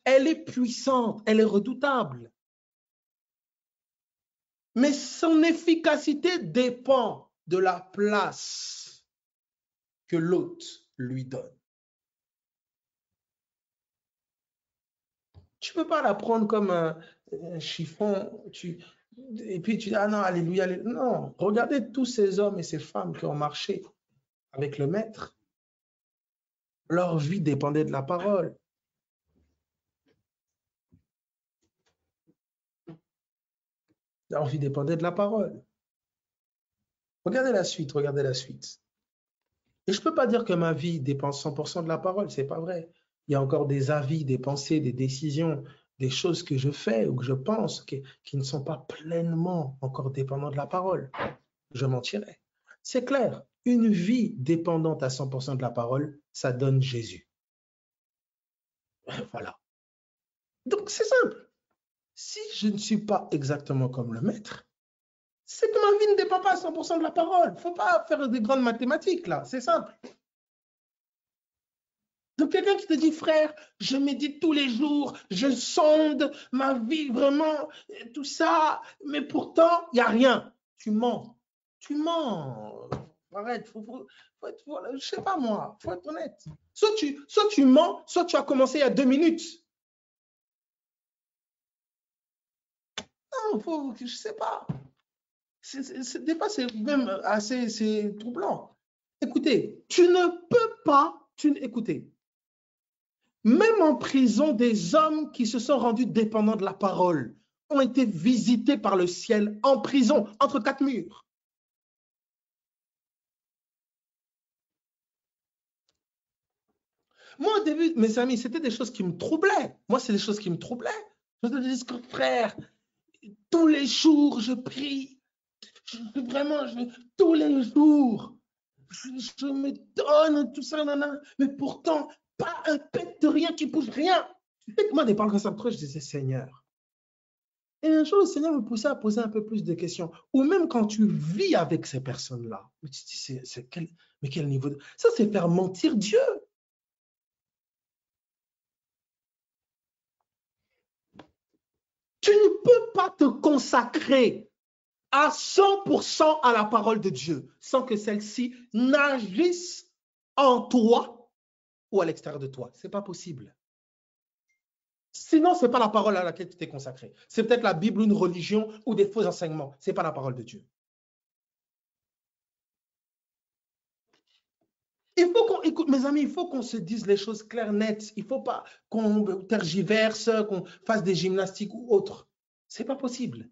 Elle est puissante, elle est redoutable. Mais son efficacité dépend de la place que l'autre lui donne. Tu ne peux pas la prendre comme un chiffon, et puis tu dis, ah non, alléluia, alléluia. Non, regardez tous ces hommes et ces femmes qui ont marché avec le Maître. Leur vie dépendait de la parole. Leur vie dépendait de la parole. Regardez la suite, regardez la suite. Et je ne peux pas dire que ma vie dépend 100% de la parole, ce n'est pas vrai. Il y a encore des avis, des pensées, des décisions, des choses que je fais ou que je pense qui ne sont pas pleinement encore dépendants de la parole. Je mentirais. C'est clair, une vie dépendante à 100% de la parole, ça donne Jésus. Voilà. Donc c'est simple. Si je ne suis pas exactement comme le Maître, c'est que ma vie ne dépend pas à 100% de la parole. Il ne faut pas faire des grandes mathématiques là, c'est simple. Donc quelqu'un qui te dit, frère, je médite tous les jours, je sonde ma vie vraiment, tout ça, mais pourtant, il n'y a rien. Tu mens. Tu mens. Arrête, faut être, je ne sais pas moi, il faut être honnête. Soit tu mens, soit tu as commencé il y a 2 minutes. Non, je ne sais pas. Des fois, c'est même assez troublant. Écoutez, tu ne peux pas, écoutez, même en prison, des hommes qui se sont rendus dépendants de la parole ont été visités par le ciel en prison, entre 4 murs. Moi, au début, mes amis, c'était des choses qui me troublaient. Moi, c'est des choses qui me troublaient. Je me disais, frère, tous les jours, je prie. Vraiment, tous les jours, je me donne tout ça, mais pourtant, pas un pet de rien qui bouge, rien. Moi, des paroles comme ça, je disais, Seigneur. Et un jour, le Seigneur me poussait à poser un peu plus de questions. Ou même quand tu vis avec ces personnes-là, tu te dis, mais quel niveau de... Ça, c'est faire mentir Dieu. Tu ne peux pas te consacrer à 100% à la parole de Dieu sans que celle-ci n'agisse en toi ou à l'extérieur de toi. Ce n'est pas possible. Sinon, ce n'est pas la parole à laquelle tu t'es consacré. C'est peut-être la Bible, une religion ou des faux enseignements. Ce n'est pas la parole de Dieu. Il faut qu'on, écoute, mes amis, il faut qu'on se dise les choses claires, nettes. Il ne faut pas qu'on tergiverse, qu'on fasse des gymnastiques ou autre. Ce n'est pas possible.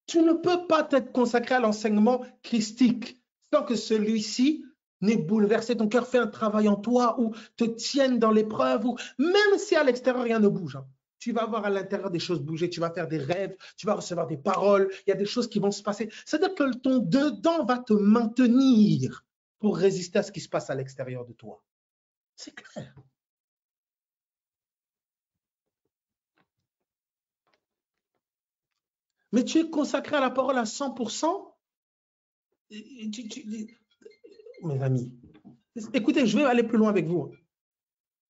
Tu ne peux pas t'être consacré à l'enseignement christique sans que celui-ci n'ait bouleversé ton cœur, fait un travail en toi ou te tienne dans l'épreuve, ou même si à l'extérieur rien ne bouge. Tu vas voir à l'intérieur des choses bouger, tu vas faire des rêves, tu vas recevoir des paroles, il y a des choses qui vont se passer. C'est-à-dire que ton dedans va te maintenir pour résister à ce qui se passe à l'extérieur de toi. C'est clair. Mais tu es consacré à la parole à 100%. Mes amis, Écoutez, je vais aller plus loin avec vous.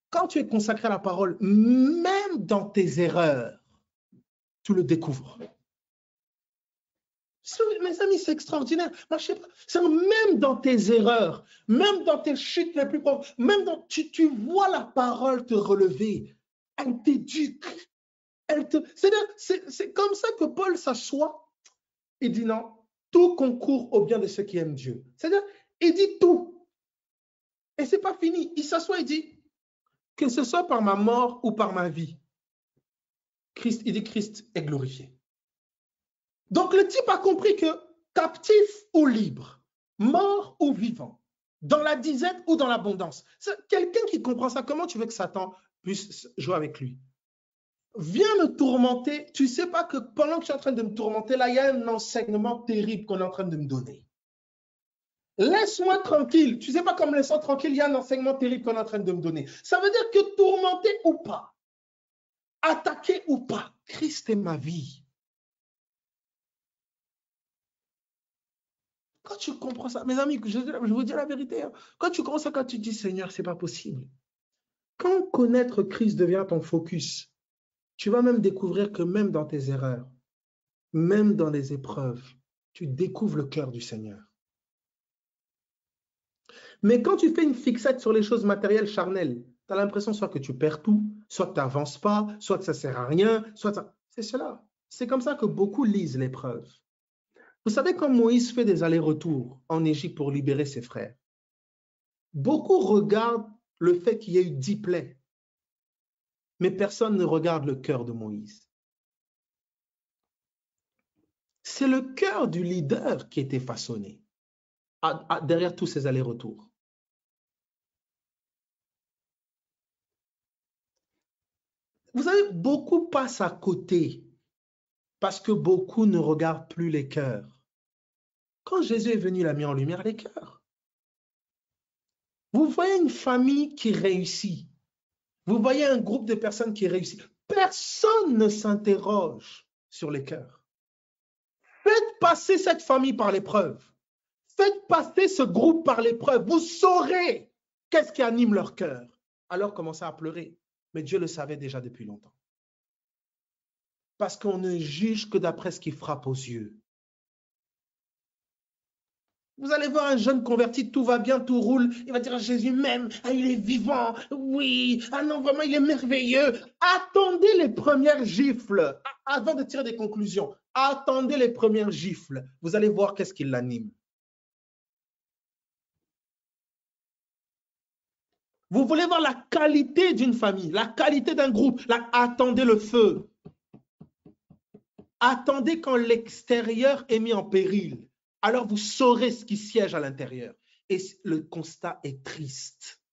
Quand tu es consacré à la parole, même dans tes erreurs, tu le découvres. Mes amis, c'est extraordinaire. Moi, je sais pas, même dans tes erreurs, même dans tes chutes les plus profondes, même dans, tu vois la parole te relever. Elle t'éduque. C'est comme ça que Paul s'assoit et dit non, tout concourt au bien de ceux qui aiment Dieu. C'est-à-dire, il dit tout. Et c'est pas fini. Il s'assoit et dit, que ce soit par ma mort ou par ma vie, il dit Christ est glorifié. Donc le type a compris que captif ou libre, mort ou vivant, dans la disette ou dans l'abondance. Quelqu'un qui comprend ça, comment tu veux que Satan puisse jouer avec lui? Viens me tourmenter, tu ne sais pas que pendant que tu es en train de me tourmenter, là, il y a un enseignement terrible qu'on est en train de me donner. Laisse-moi tranquille, tu ne sais pas comme laisse-moi tranquille, il y a un enseignement terrible qu'on est en train de me donner. Ça veut dire que tourmenter ou pas, attaquer ou pas, Christ est ma vie. Quand tu comprends ça, mes amis, je vous dis la vérité, hein, quand tu comprends ça, quand tu dis Seigneur, c'est pas possible. Quand connaître Christ devient ton focus, tu vas même découvrir que même dans tes erreurs, même dans les épreuves, tu découvres le cœur du Seigneur. Mais quand tu fais une fixette sur les choses matérielles, charnelles, tu as l'impression soit que tu perds tout, soit que tu n'avances pas, soit que ça ne sert à rien, soit ça... C'est cela. C'est comme ça que beaucoup lisent l'épreuve. Vous savez, quand Moïse fait des allers-retours en Égypte pour libérer ses frères, beaucoup regardent le fait qu'il y ait eu 10 plaies, mais personne ne regarde le cœur de Moïse. C'est le cœur du leader qui était façonné derrière tous ces allers-retours. Vous savez, beaucoup passent à côté parce que beaucoup ne regardent plus les cœurs. Quand Jésus est venu, il a mis en lumière les cœurs. Vous voyez une famille qui réussit. Vous voyez un groupe de personnes qui réussit. Personne ne s'interroge sur les cœurs. Faites passer cette famille par l'épreuve. Faites passer ce groupe par l'épreuve. Vous saurez qu'est-ce qui anime leur cœur. Alors commencez à pleurer. Mais Dieu le savait déjà depuis longtemps. Parce qu'on ne juge que d'après ce qui frappe aux yeux. Vous allez voir un jeune converti, tout va bien, tout roule. Il va dire, Jésus m'aime, ah, il est vivant, oui, ah non, vraiment, il est merveilleux. Attendez les premières gifles avant de tirer des conclusions. Attendez les premières gifles. Vous allez voir qu'est-ce qui l'anime. Vous voulez voir la qualité d'une famille, la qualité d'un groupe. Attendez le feu. Attendez quand l'extérieur est mis en péril. Alors vous saurez ce qui siège à l'intérieur. Et le constat est triste.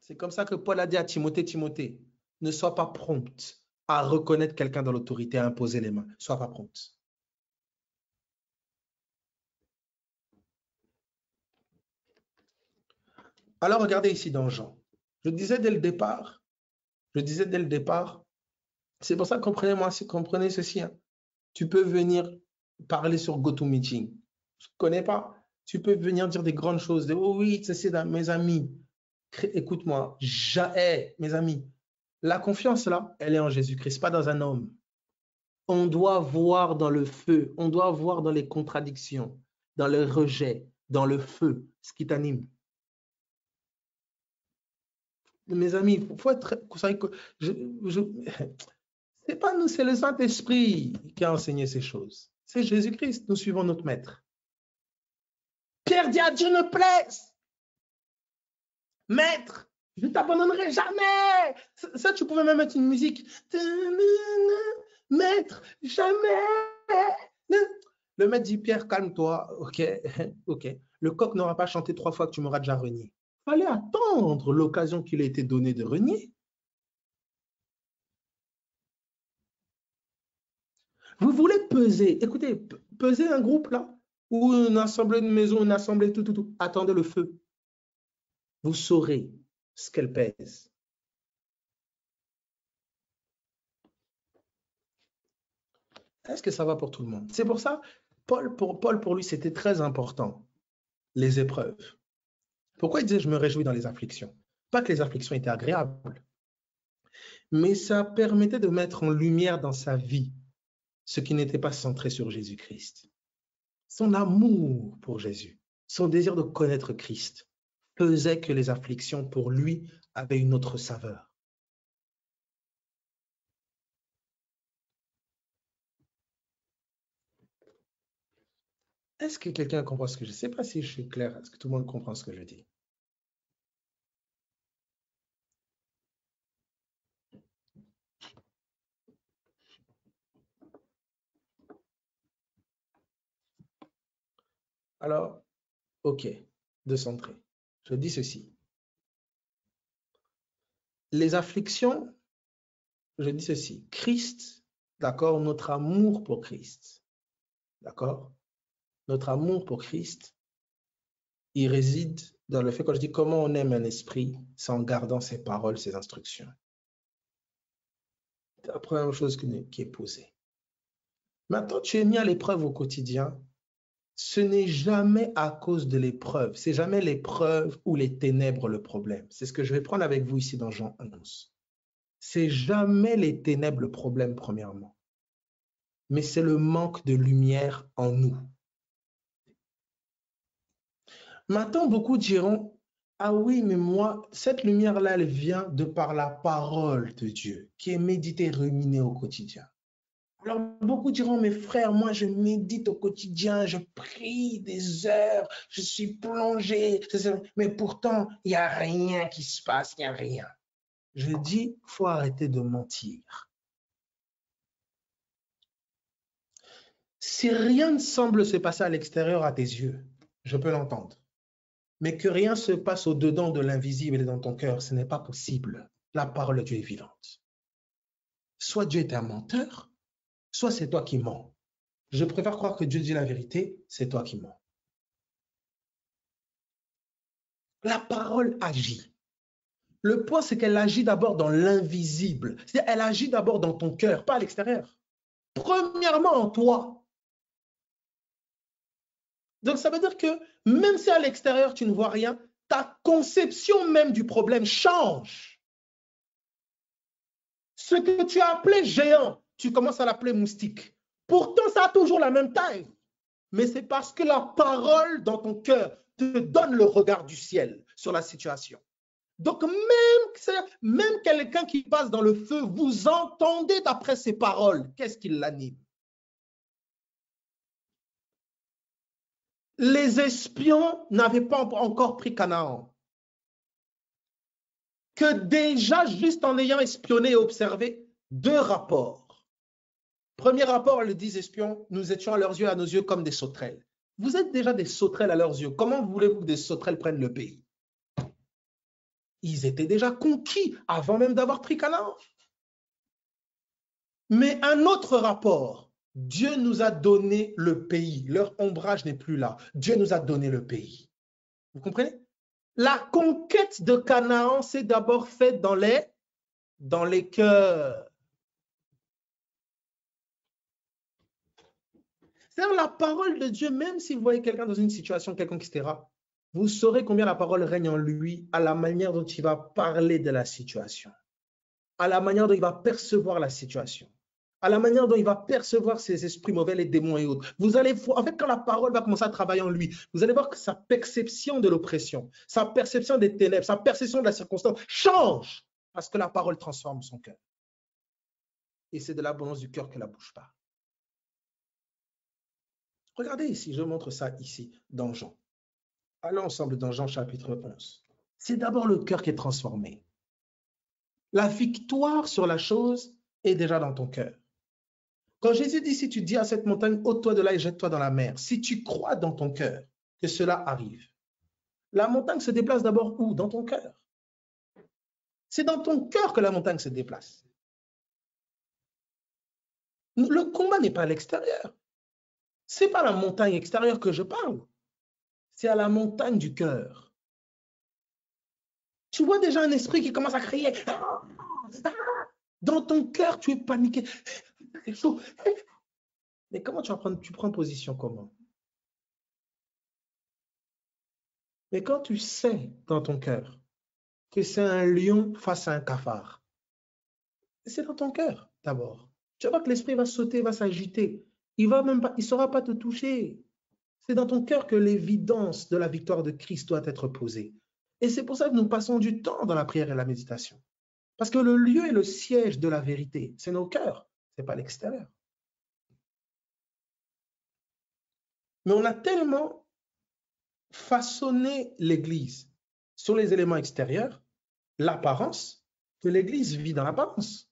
C'est comme ça que Paul a dit à Timothée, Timothée, ne sois pas prompte à reconnaître quelqu'un dans l'autorité, à imposer les mains. Sois pas prompte. Alors regardez ici dans Jean. Je disais dès le départ, c'est pour ça que comprenez ceci. Hein. Tu peux venir parler sur GoToMeeting. Je ne connais pas. Tu peux venir dire des grandes choses. Oh oui, c'est mes amis. Écoute-moi, mes amis, la confiance là, elle est en Jésus-Christ, pas dans un homme. On doit voir dans le feu, on doit voir dans les contradictions, dans le rejet, dans le feu, ce qui t'anime. Mes amis, il faut être... Vous savez que c'est pas nous, c'est le Saint-Esprit qui a enseigné ces choses. C'est Jésus-Christ, nous suivons notre maître. Pierre dit à Dieu ne plaise. Maître, je ne t'abandonnerai jamais. Ça, tu pouvais même mettre une musique. Maître, jamais. Le maître dit, Pierre, calme-toi. Ok, ok. Le coq n'aura pas chanté 3 fois que tu m'auras déjà renié. Il fallait attendre l'occasion qu'il a été donnée de renier. Vous voulez peser, écoutez, peser un groupe là, ou une assemblée de maison, une assemblée, tout. Attendez le feu. Vous saurez ce qu'elle pèse. Est-ce que ça va pour tout le monde? C'est pour ça, Paul, pour lui, c'était très important, les épreuves. Pourquoi il disait, je me réjouis dans les afflictions? Pas que les afflictions étaient agréables, mais ça permettait de mettre en lumière dans sa vie ce qui n'était pas centré sur Jésus-Christ. Son amour pour Jésus, son désir de connaître Christ, faisait que les afflictions pour lui avaient une autre saveur. Est-ce que quelqu'un comprend ce que je ne sais pas si je suis clair? Est-ce que tout le monde comprend ce que je dis? Alors, OK, de centrer. Je dis ceci. Les afflictions, je dis ceci. Christ, d'accord, notre amour pour Christ, d'accord, notre amour pour Christ, il réside dans le fait, quand je dis comment on aime un esprit, c'est en gardant ses paroles, ses instructions. C'est la première chose qui est posée. Maintenant, tu es mis à l'épreuve au quotidien. Ce n'est jamais à cause de l'épreuve. C'est jamais l'épreuve ou les ténèbres le problème. C'est ce que je vais prendre avec vous ici dans Jean 11. C'est jamais les ténèbres le problème, premièrement. Mais c'est le manque de lumière en nous. Maintenant, beaucoup diront, ah oui, mais moi, cette lumière-là, elle vient de par la parole de Dieu, qui est méditée, ruminée au quotidien. Alors, beaucoup diront, mes frères, moi, je médite au quotidien, je prie des heures, je suis plongé, mais pourtant, il n'y a rien qui se passe, il n'y a rien. Je dis, il faut arrêter de mentir. Si rien ne semble se passer à l'extérieur à tes yeux, je peux l'entendre. Mais que rien se passe au-dedans de l'invisible et dans ton cœur, ce n'est pas possible. La parole de Dieu est vivante. Soit Dieu est un menteur, soit c'est toi qui mens. Je préfère croire que Dieu dit la vérité, c'est toi qui mens. La parole agit. Le point, c'est qu'elle agit d'abord dans l'invisible. C'est-à-dire, elle agit d'abord dans ton cœur, pas à l'extérieur. Premièrement, en toi. Donc, ça veut dire que même si à l'extérieur, tu ne vois rien, ta conception même du problème change. Ce que tu as appelé géant, tu commences à l'appeler moustique. Pourtant, ça a toujours la même taille. Mais c'est parce que la parole dans ton cœur te donne le regard du ciel sur la situation. Donc, même quelqu'un qui passe dans le feu, vous entendez d'après ses paroles. Qu'est-ce qui l'anime? Les espions n'avaient pas encore pris Canaan. Que déjà, juste en ayant espionné et observé, 2 rapports. Premier rapport, les 10 espions, nous étions à leurs yeux, à nos yeux, comme des sauterelles. Vous êtes déjà des sauterelles à leurs yeux. Comment voulez-vous que des sauterelles prennent le pays? Ils étaient déjà conquis avant même d'avoir pris Canaan. Mais un autre rapport, Dieu nous a donné le pays. Leur ombrage n'est plus là. Dieu nous a donné le pays. Vous comprenez? La conquête de Canaan s'est d'abord faite dans les cœurs. C'est-à-dire la parole de Dieu, même si vous voyez quelqu'un dans une situation quelconque, etc., vous saurez combien la parole règne en lui à la manière dont il va parler de la situation, à la manière dont il va percevoir la situation, à la manière dont il va percevoir ses esprits mauvais, les démons et autres. Vous allez voir, en fait, quand la parole va commencer à travailler en lui, vous allez voir que sa perception de l'oppression, sa perception des ténèbres, sa perception de la circonstance change parce que la parole transforme son cœur. Et c'est de l'abondance du cœur que la bouche parle. Regardez ici, je montre ça ici, dans Jean. Allons ensemble dans Jean chapitre 11. C'est d'abord le cœur qui est transformé. La victoire sur la chose est déjà dans ton cœur. Quand Jésus dit, si tu dis à cette montagne, ôte-toi de là et jette-toi dans la mer, si tu crois dans ton cœur que cela arrive, la montagne se déplace d'abord où? Dans ton cœur. C'est dans ton cœur que la montagne se déplace. Le combat n'est pas à l'extérieur. Ce n'est pas la montagne extérieure que je parle. C'est à la montagne du cœur. Tu vois déjà un esprit qui commence à crier. Dans ton cœur, tu es paniqué. C'est chaud. Mais comment tu prends position comment? Mais quand tu sais dans ton cœur que c'est un lion face à un cafard, c'est dans ton cœur d'abord. Tu vas voir que l'esprit va sauter, va s'agiter. Il va même pas, il saura pas te toucher. C'est dans ton cœur que l'évidence de la victoire de Christ doit être posée. Et c'est pour ça que nous passons du temps dans la prière et la méditation. Parce que le lieu et le siège de la vérité, c'est nos cœurs, c'est pas l'extérieur. Mais on a tellement façonné l'Église sur les éléments extérieurs, l'apparence, que l'Église vit dans l'apparence.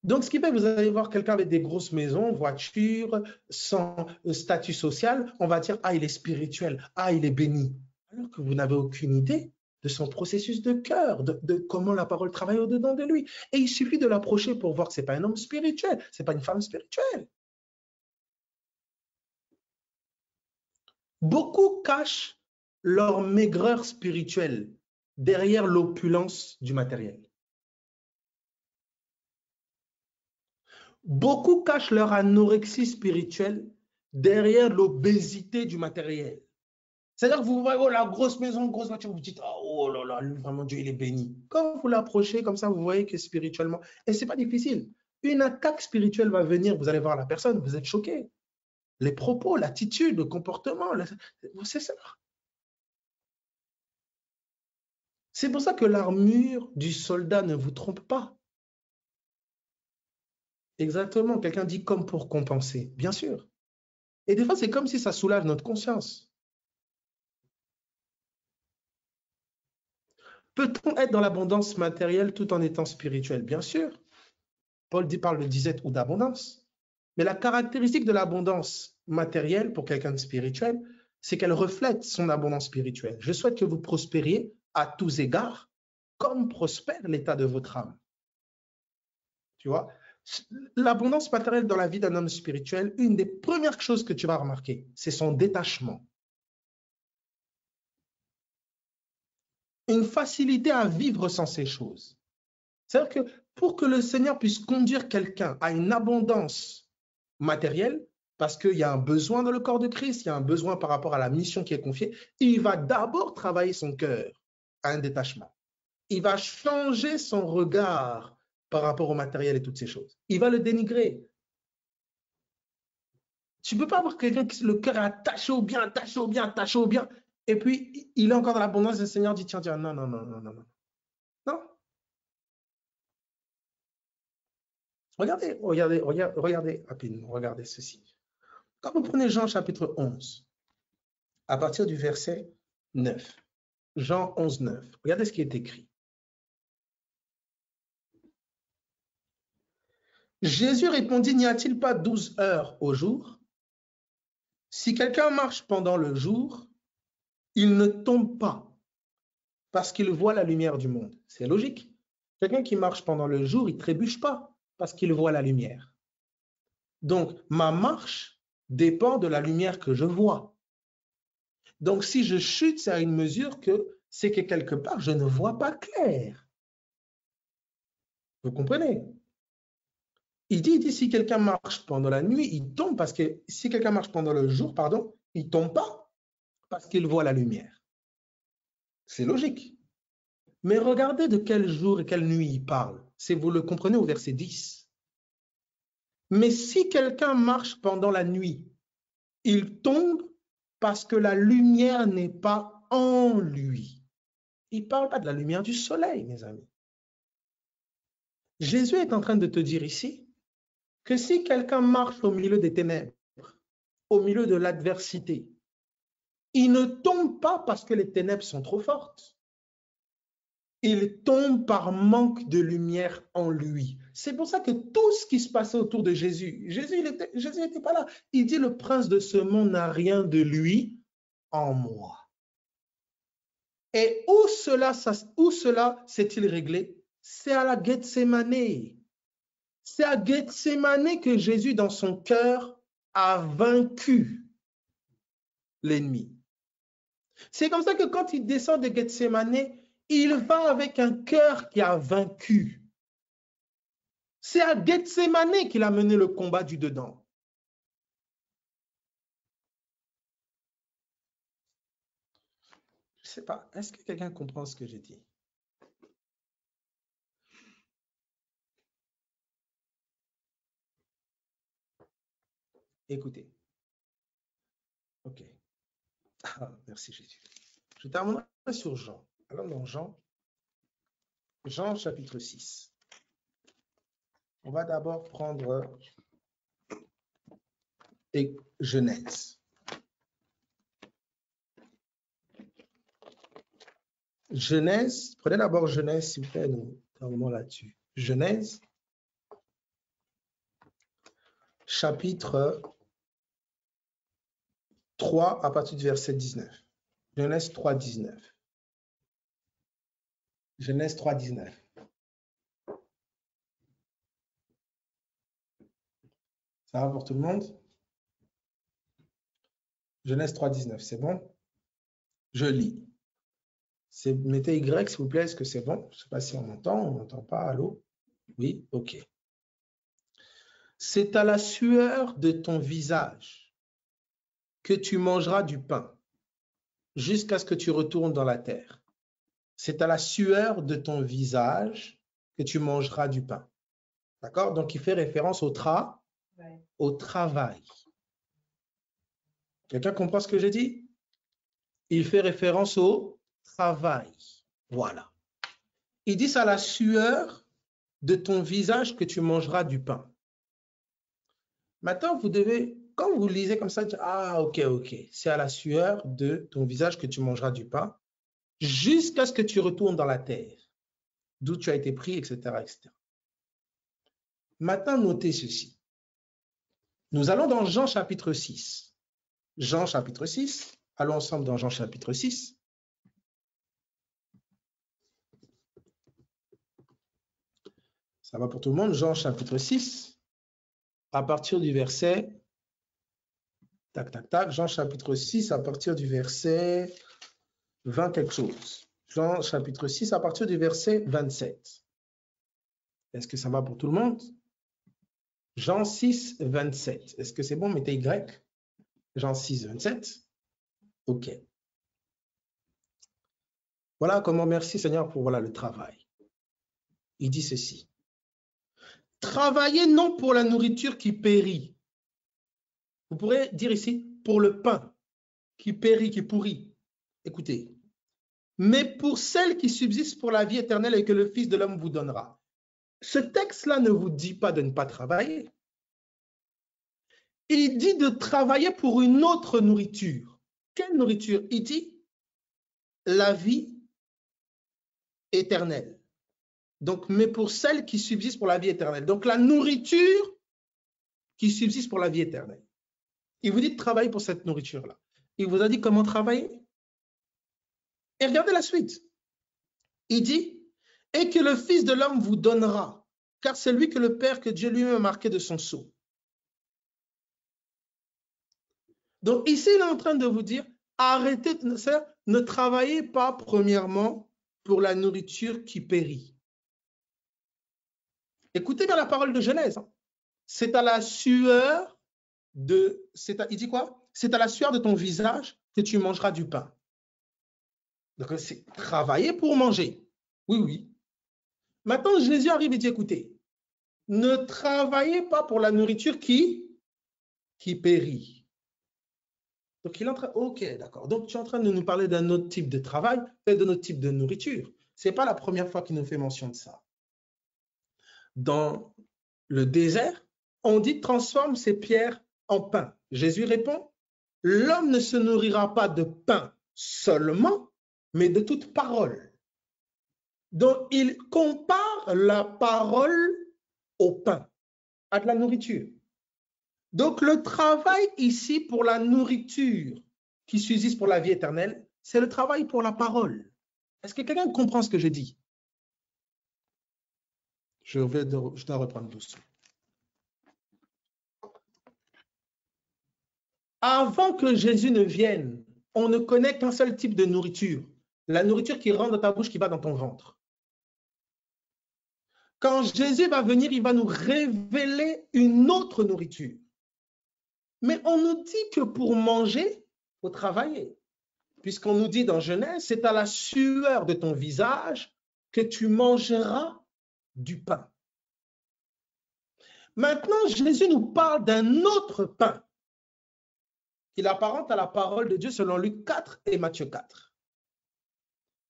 Donc, ce qui fait que vous allez voir quelqu'un avec des grosses maisons, voitures, sans statut social, on va dire, ah, il est spirituel, ah, il est béni. Alors que vous n'avez aucune idée de son processus de cœur, de comment la parole travaille au-dedans de lui. Et il suffit de l'approcher pour voir que ce n'est pas un homme spirituel, ce n'est pas une femme spirituelle. Beaucoup cachent leur maigreur spirituelle derrière l'opulence du matériel. Beaucoup cachent leur anorexie spirituelle derrière l'obésité du matériel. C'est-à-dire que vous voyez oh, la grosse maison, grosse voiture, vous dites oh là là, vraiment Dieu il est béni. Quand vous l'approchez comme ça, vous voyez que spirituellement, et c'est pas difficile. Une attaque spirituelle va venir, vous allez voir la personne, vous êtes choqué. Les propos, l'attitude, le comportement, c'est ça. C'est pour ça que l'armure du soldat ne vous trompe pas. Exactement, quelqu'un dit comme pour compenser, bien sûr. Et des fois, c'est comme si ça soulage notre conscience. Peut-on être dans l'abondance matérielle tout en étant spirituel? Bien sûr. Paul parle de disette ou d'abondance. Mais la caractéristique de l'abondance matérielle pour quelqu'un de spirituel, c'est qu'elle reflète son abondance spirituelle. Je souhaite que vous prospériez à tous égards, comme prospère l'état de votre âme. Tu vois, l'abondance matérielle dans la vie d'un homme spirituel, une des premières choses que tu vas remarquer, c'est son détachement. Une facilité à vivre sans ces choses. C'est-à-dire que pour que le Seigneur puisse conduire quelqu'un à une abondance matérielle, parce qu'il y a un besoin dans le corps de Christ, il y a un besoin par rapport à la mission qui est confiée, il va d'abord travailler son cœur à un détachement. Il va changer son regard par rapport au matériel et toutes ces choses. Il va le dénigrer. Tu ne peux pas avoir quelqu'un qui le cœur est attaché au bien, attaché au bien, attaché au bien, et puis il est encore dans l'abondance, le Seigneur dit, tiens, non, non, non, non, non, non. Non. Regardez rapidement, regardez ceci. Quand vous prenez Jean chapitre 11, à partir du verset 9, Jean 11, 9, regardez ce qui est écrit. Jésus répondit, n'y a-t-il pas 12 heures au jour? Si quelqu'un marche pendant le jour, il ne tombe pas parce qu'il voit la lumière du monde. C'est logique. Quelqu'un qui marche pendant le jour, il ne trébuche pas parce qu'il voit la lumière. Donc, ma marche dépend de la lumière que je vois. Donc, si je chute, c'est à une mesure que c'est que quelque part, je ne vois pas clair. Vous comprenez? Il dit, si quelqu'un marche pendant la nuit, il tombe parce que si quelqu'un marche pendant le jour, pardon, il ne tombe pas parce qu'il voit la lumière. C'est logique. Mais regardez de quel jour et quelle nuit il parle. Vous le comprenez au verset 10. Mais si quelqu'un marche pendant la nuit, il tombe parce que la lumière n'est pas en lui. Il ne parle pas de la lumière du soleil, mes amis. Jésus est en train de te dire ici que si quelqu'un marche au milieu des ténèbres, au milieu de l'adversité, il ne tombe pas parce que les ténèbres sont trop fortes. Il tombe par manque de lumière en lui. C'est pour ça que tout ce qui se passait autour de Jésus, Jésus n'était pas là. Il dit, le prince de ce monde n'a rien de lui en moi. Et où cela s'est-il réglé? C'est à la Gethsémane. C'est à Gethsémane que Jésus, dans son cœur, a vaincu l'ennemi. C'est comme ça que quand il descend de Gethsémane, il va avec un cœur qui a vaincu. C'est à Gethsémane qu'il a mené le combat du dedans. sais pas, est-ce que quelqu'un comprend ce que j'ai dit? Écoutez. Ok. Ah, merci Jésus. Je terminerai sur Jean. Alors dans Jean chapitre 6. On va d'abord prendre Genèse. Genèse, prenez d'abord Genèse, s'il vous plaît, nous terminons là-dessus. Genèse, chapitre 3, à partir du verset 19. Genèse 3, 19. Genèse 3, 19. Ça va pour tout le monde? Genèse 3, 19, c'est bon? Je lis. Mettez Y, s'il vous plaît, est-ce que c'est bon? Je ne sais pas si on m'entend pas, allô? Oui, ok. C'est à la sueur de ton visage que tu mangeras du pain, jusqu'à ce que tu retournes dans la terre. C'est à la sueur de ton visage que tu mangeras du pain. D'accord? Donc, il fait référence au travail. Quelqu'un comprend ce que j'ai dit? Il fait référence au travail. Voilà. Il dit, c'est à la sueur de ton visage que tu mangeras du pain. Maintenant, vous devez, quand vous lisez comme ça, dire, ah, ok, c'est à la sueur de ton visage que tu mangeras du pain, jusqu'à ce que tu retournes dans la terre, d'où tu as été pris, etc., etc. Maintenant, notez ceci. Nous allons dans Jean chapitre 6. Jean chapitre 6. Allons ensemble dans Jean chapitre 6. Ça va pour tout le monde. Jean chapitre 6. À partir du verset... Tac, tac, tac. Jean chapitre 6 à partir du verset 20 quelque chose. Jean chapitre 6 à partir du verset 27. Est-ce que ça va pour tout le monde? Jean 6, 27. Est-ce que c'est bon? Mettez Y. Jean 6, 27. OK. Voilà comment, merci Seigneur pour le travail. Il dit ceci. Travaillez non pour la nourriture qui périt. Vous pourrez dire ici, pour le pain qui périt, qui pourrit. Écoutez. Mais pour celle qui subsiste pour la vie éternelle et que le Fils de l'homme vous donnera. Ce texte-là ne vous dit pas de ne pas travailler. Il dit de travailler pour une autre nourriture. Quelle nourriture? Il dit la vie éternelle. Donc, mais pour celle qui subsiste pour la vie éternelle. Donc, la nourriture qui subsiste pour la vie éternelle. Il vous dit de travailler pour cette nourriture-là. Il vous a dit comment travailler. Et regardez la suite. Il dit, et que le Fils de l'homme vous donnera, car c'est lui que le Père, que Dieu lui-même a marqué de son sceau. Donc ici, il est en train de vous dire, arrêtez, ne travaillez pas premièrement pour la nourriture qui périt. Écoutez bien la parole de Genèse. C'est à la sueur de... il dit quoi? C'est à la sueur de ton visage que tu mangeras du pain. Donc c'est travailler pour manger. Oui, oui. Maintenant, Jésus arrive et dit, écoutez, ne travaillez pas pour la nourriture qui périt. Donc, il est en train, ok, d'accord. Donc, tu es en train de nous parler d'un autre type de travail, d'un autre type de nourriture. Ce n'est pas la première fois qu'il nous fait mention de ça. Dans le désert, on dit transforme ces pierres en pain. Jésus répond, l'homme ne se nourrira pas de pain seulement, mais de toute parole. Donc, il compare la parole au pain, à de la nourriture. Donc, le travail ici pour la nourriture qui subsiste pour la vie éternelle, c'est le travail pour la parole. Est-ce que quelqu'un comprend ce que je dis? Je dois reprendre doucement. Avant que Jésus ne vienne, on ne connaît qu'un seul type de nourriture. La nourriture qui rentre dans ta bouche, qui va dans ton ventre. Quand Jésus va venir, il va nous révéler une autre nourriture. Mais on nous dit que pour manger, il faut travailler. puisqu'on nous dit dans Genèse, c'est à la sueur de ton visage que tu mangeras du pain. Maintenant, Jésus nous parle d'un autre pain qu'il apparente à la parole de Dieu selon Luc 4 et Matthieu 4.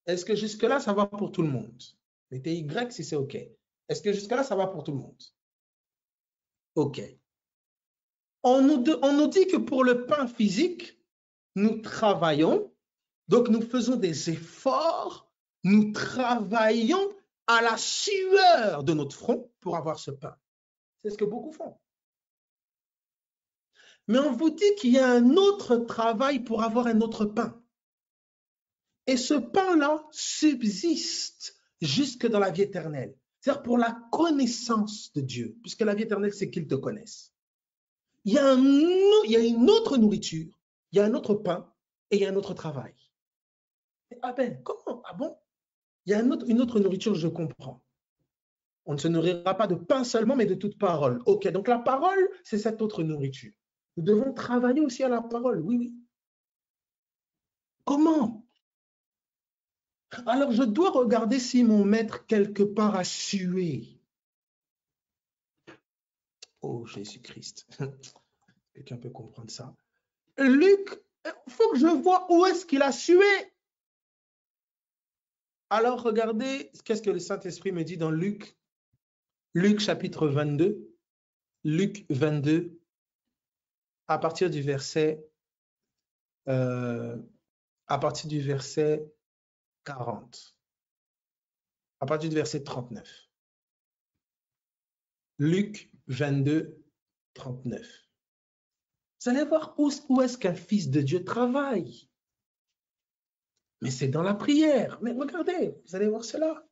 Est-ce que jusque-là, ça va pour tout le monde? Mettez Y si c'est OK. Est-ce que jusque-là, ça va pour tout le monde? OK. On nous dit que pour le pain physique, nous travaillons, donc nous faisons des efforts, nous travaillons à la sueur de notre front pour avoir ce pain. C'est ce que beaucoup font. Mais on vous dit qu'il y a un autre travail pour avoir un autre pain. Et ce pain-là subsiste jusque dans la vie éternelle. C'est-à-dire pour la connaissance de Dieu, puisque la vie éternelle, c'est qu'il te connaisse. Il y a une autre nourriture, il y a un autre pain et il y a un autre travail. Ah ben, comment? Ah bon? Il y a une autre nourriture, je comprends. On ne se nourrira pas de pain seulement, mais de toute parole. OK, donc la parole, c'est cette autre nourriture. Nous devons travailler aussi à la parole, oui, oui. Comment? Alors, je dois regarder si mon maître, quelque part, a sué. Oh, Jésus-Christ. Quelqu'un peut comprendre ça. Luc, il faut que je vois où est-ce qu'il a sué. Alors, regardez, qu'est-ce que le Saint-Esprit me dit dans Luc. Luc chapitre 22. Luc 22, à partir du verset 40. À partir du verset 39. Luc 22, 39. Vous allez voir où est-ce qu'un fils de Dieu travaille. Mais c'est dans la prière. Mais regardez, vous allez voir cela.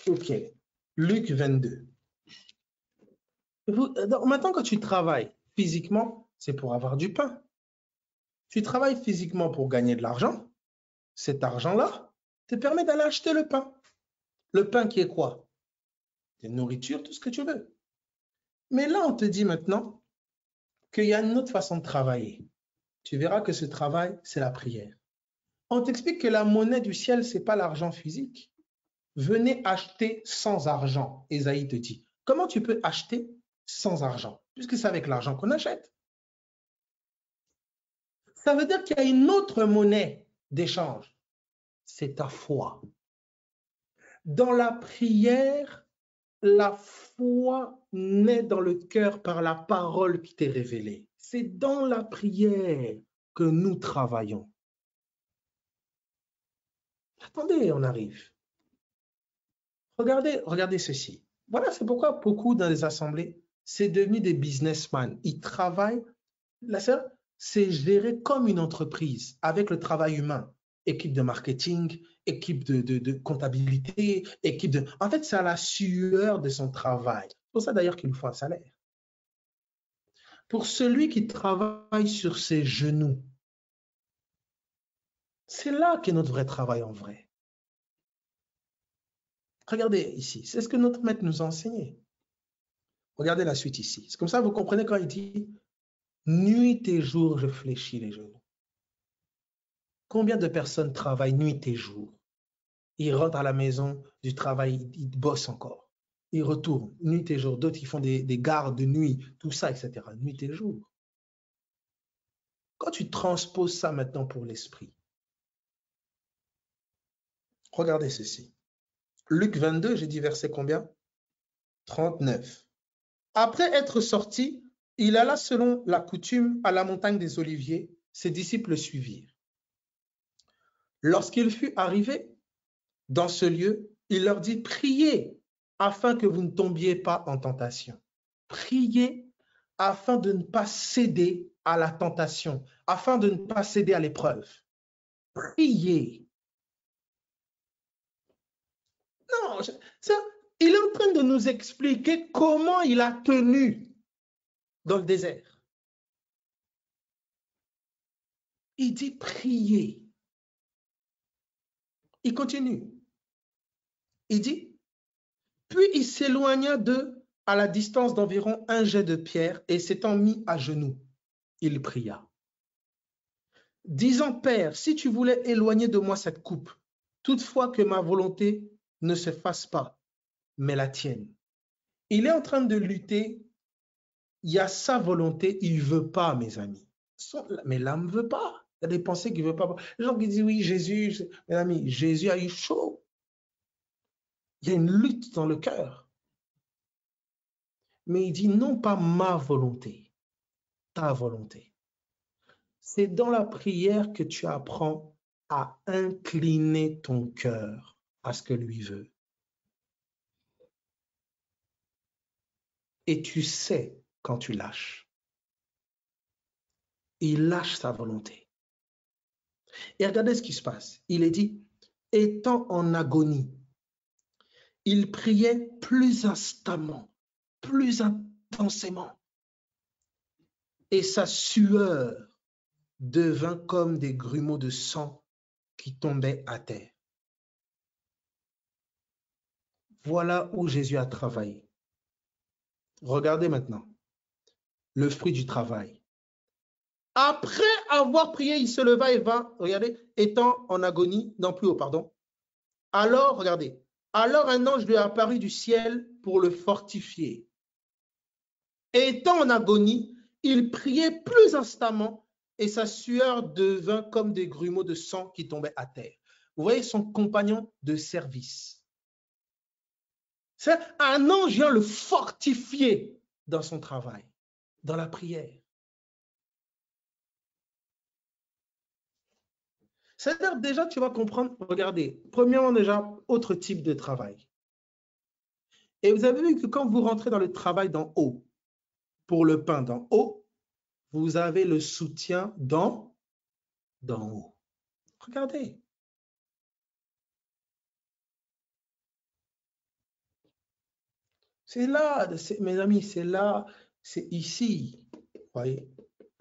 OK. Luc 22. Maintenant, quand tu travailles physiquement, c'est pour avoir du pain. Tu travailles physiquement pour gagner de l'argent. Cet argent-là te permet d'aller acheter le pain. Le pain qui est quoi? Des nourritures, tout ce que tu veux. Mais là, on te dit maintenant qu'il y a une autre façon de travailler. Tu verras que ce travail, c'est la prière. On t'explique que la monnaie du ciel, ce n'est pas l'argent physique. Venez acheter sans argent, Ésaïe te dit. Comment tu peux acheter sans argent? Puisque c'est avec l'argent qu'on achète. Ça veut dire qu'il y a une autre monnaie d'échange. C'est ta foi. Dans la prière, la foi naît dans le cœur par la parole qui t'est révélée. C'est dans la prière que nous travaillons. Attendez, on arrive. Regardez ceci. Voilà, c'est pourquoi beaucoup dans les assemblées, c'est devenu des businessmen. Ils travaillent, c'est géré comme une entreprise, avec le travail humain. Équipe de marketing, équipe de comptabilité, équipe de... En fait, c'est à la sueur de son travail. C'est pour ça d'ailleurs qu'il faut un salaire. Pour celui qui travaille sur ses genoux, c'est là qu'est notre vrai travail en vrai. Regardez ici, c'est ce que notre maître nous a enseigné. Regardez la suite ici. C'est comme ça, vous comprenez quand il dit « Nuit et jour, je fléchis les genoux ». Combien de personnes travaillent nuit et jour? Ils rentrent à la maison du travail, ils bossent encore. Ils retournent nuit et jour. D'autres, ils font des gardes de nuit, tout ça, etc. Nuit et jour. Quand tu transposes ça maintenant pour l'esprit, regardez ceci. Luc 22, j'ai dit verset combien? 39. Après être sorti, il alla selon la coutume à la montagne des Oliviers. Ses disciples le suivirent. Lorsqu'il fut arrivé dans ce lieu, il leur dit, priez afin que vous ne tombiez pas en tentation. Priez afin de ne pas céder à la tentation, afin de ne pas céder à l'épreuve. Priez. Non, il est en train de nous expliquer comment il a tenu dans le désert. Il dit priez. Il continue. Il dit, puis il s'éloigna d'eux à la distance d'environ un jet de pierre, et s'étant mis à genoux, il pria, disant, Père, si tu voulais éloigner de moi cette coupe, toutefois que ma volonté ne se fasse pas, mais la tienne. Il est en train de lutter, il y a sa volonté, il ne veut pas, mes amis. Mais l'âme ne veut pas. Il y a des pensées qu'il ne veut pas. Les gens qui disent, oui, Jésus, mes amis, Jésus a eu chaud. Il y a une lutte dans le cœur. Mais il dit, non pas ma volonté, ta volonté. C'est dans la prière que tu apprends à incliner ton cœur à ce que lui veut. Et tu sais quand tu lâches. Il lâche sa volonté. Et regardez ce qui se passe. Il est dit, étant en agonie, il priait plus instamment, plus intensément. Et sa sueur devint comme des grumeaux de sang qui tombaient à terre. Voilà où Jésus a travaillé. Regardez maintenant le fruit du travail. Après avoir prié, il se leva et vint, regardez, étant en agonie, non plus haut, pardon. Alors, regardez, alors un ange lui apparut du ciel pour le fortifier. Étant en agonie, il priait plus instamment et sa sueur devint comme des grumeaux de sang qui tombaient à terre. Vous voyez son compagnon de service. C'est un ange vient le fortifier dans son travail, dans la prière. C'est-à-dire, déjà, tu vas comprendre, regardez, premièrement, déjà, autre type de travail. Et vous avez vu que quand vous rentrez dans le travail d'en haut, pour le pain d'en haut, vous avez le soutien d'en haut. Regardez. C'est là, mes amis, c'est là, c'est ici. Voyez,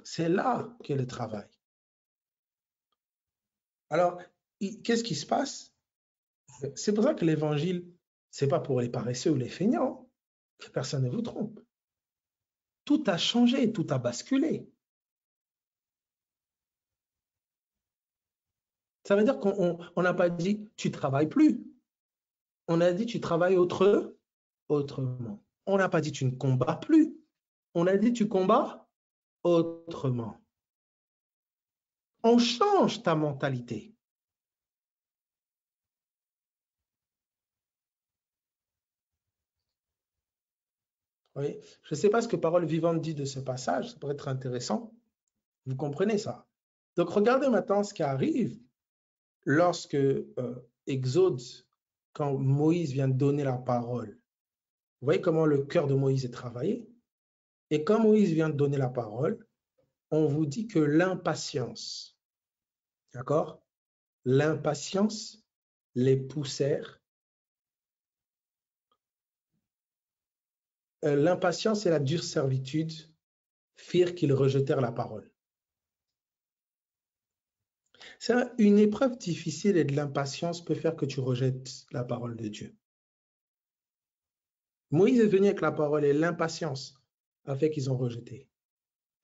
c'est là qu'est le travail. Alors, qu'est-ce qui se passe? C'est pour ça que l'évangile, ce n'est pas pour les paresseux ou les feignants. Que personne ne vous trompe. Tout a changé, tout a basculé. Ça veut dire qu'on n'a pas dit tu ne travailles plus. On a dit tu travailles autrement. On n'a pas dit tu ne combats plus. On a dit tu combats autrement. On change ta mentalité. Oui. Je ne sais pas ce que Parole Vivante dit de ce passage, ça pourrait être intéressant. Vous comprenez ça? Donc regardez maintenant ce qui arrive lorsque Exode, quand Moïse vient donner la parole. Vous voyez comment le cœur de Moïse est travaillé? Et quand Moïse vient de donner la parole, on vous dit que l'impatience, d'accord? L'impatience les poussèrent. L'impatience et la dure servitude firent qu'ils rejetèrent la parole. Une épreuve difficile et de l'impatience peut faire que tu rejettes la parole de Dieu. Moïse est venu avec la parole et l'impatience a fait qu'ils ont rejeté.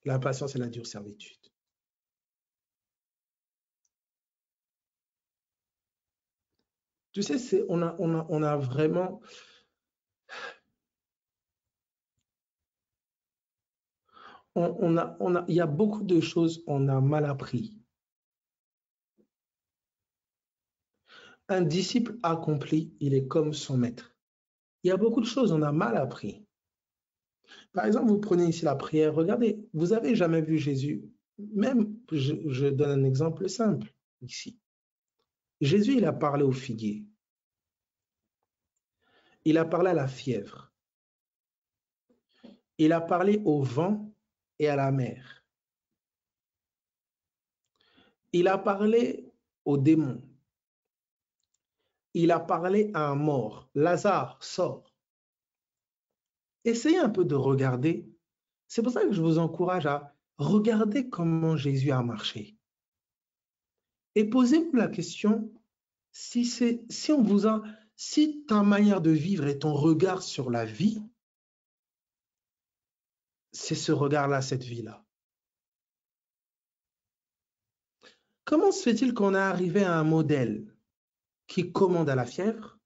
L'impatience et la dure servitude. Tu sais, on a vraiment... Il y a beaucoup de choses on a mal appris. Un disciple accompli, il est comme son maître. Il y a beaucoup de choses on a mal appris. Par exemple, vous prenez ici la prière. Regardez, vous n'avez jamais vu Jésus. Même, je donne un exemple simple ici. Jésus, il a parlé au figuier. Il a parlé à la fièvre. Il a parlé au vent et à la mer. Il a parlé aux démons. Il a parlé à un mort. Lazare, sort. Essayez un peu de regarder. C'est pour ça que je vous encourage à regarder comment Jésus a marché. Et posez-vous la question, si ta manière de vivre et ton regard sur la vie c'est ce regard-là, cette vie-là. Comment se fait-il qu'on est arrivé à un modèle qui commande à la fièvre,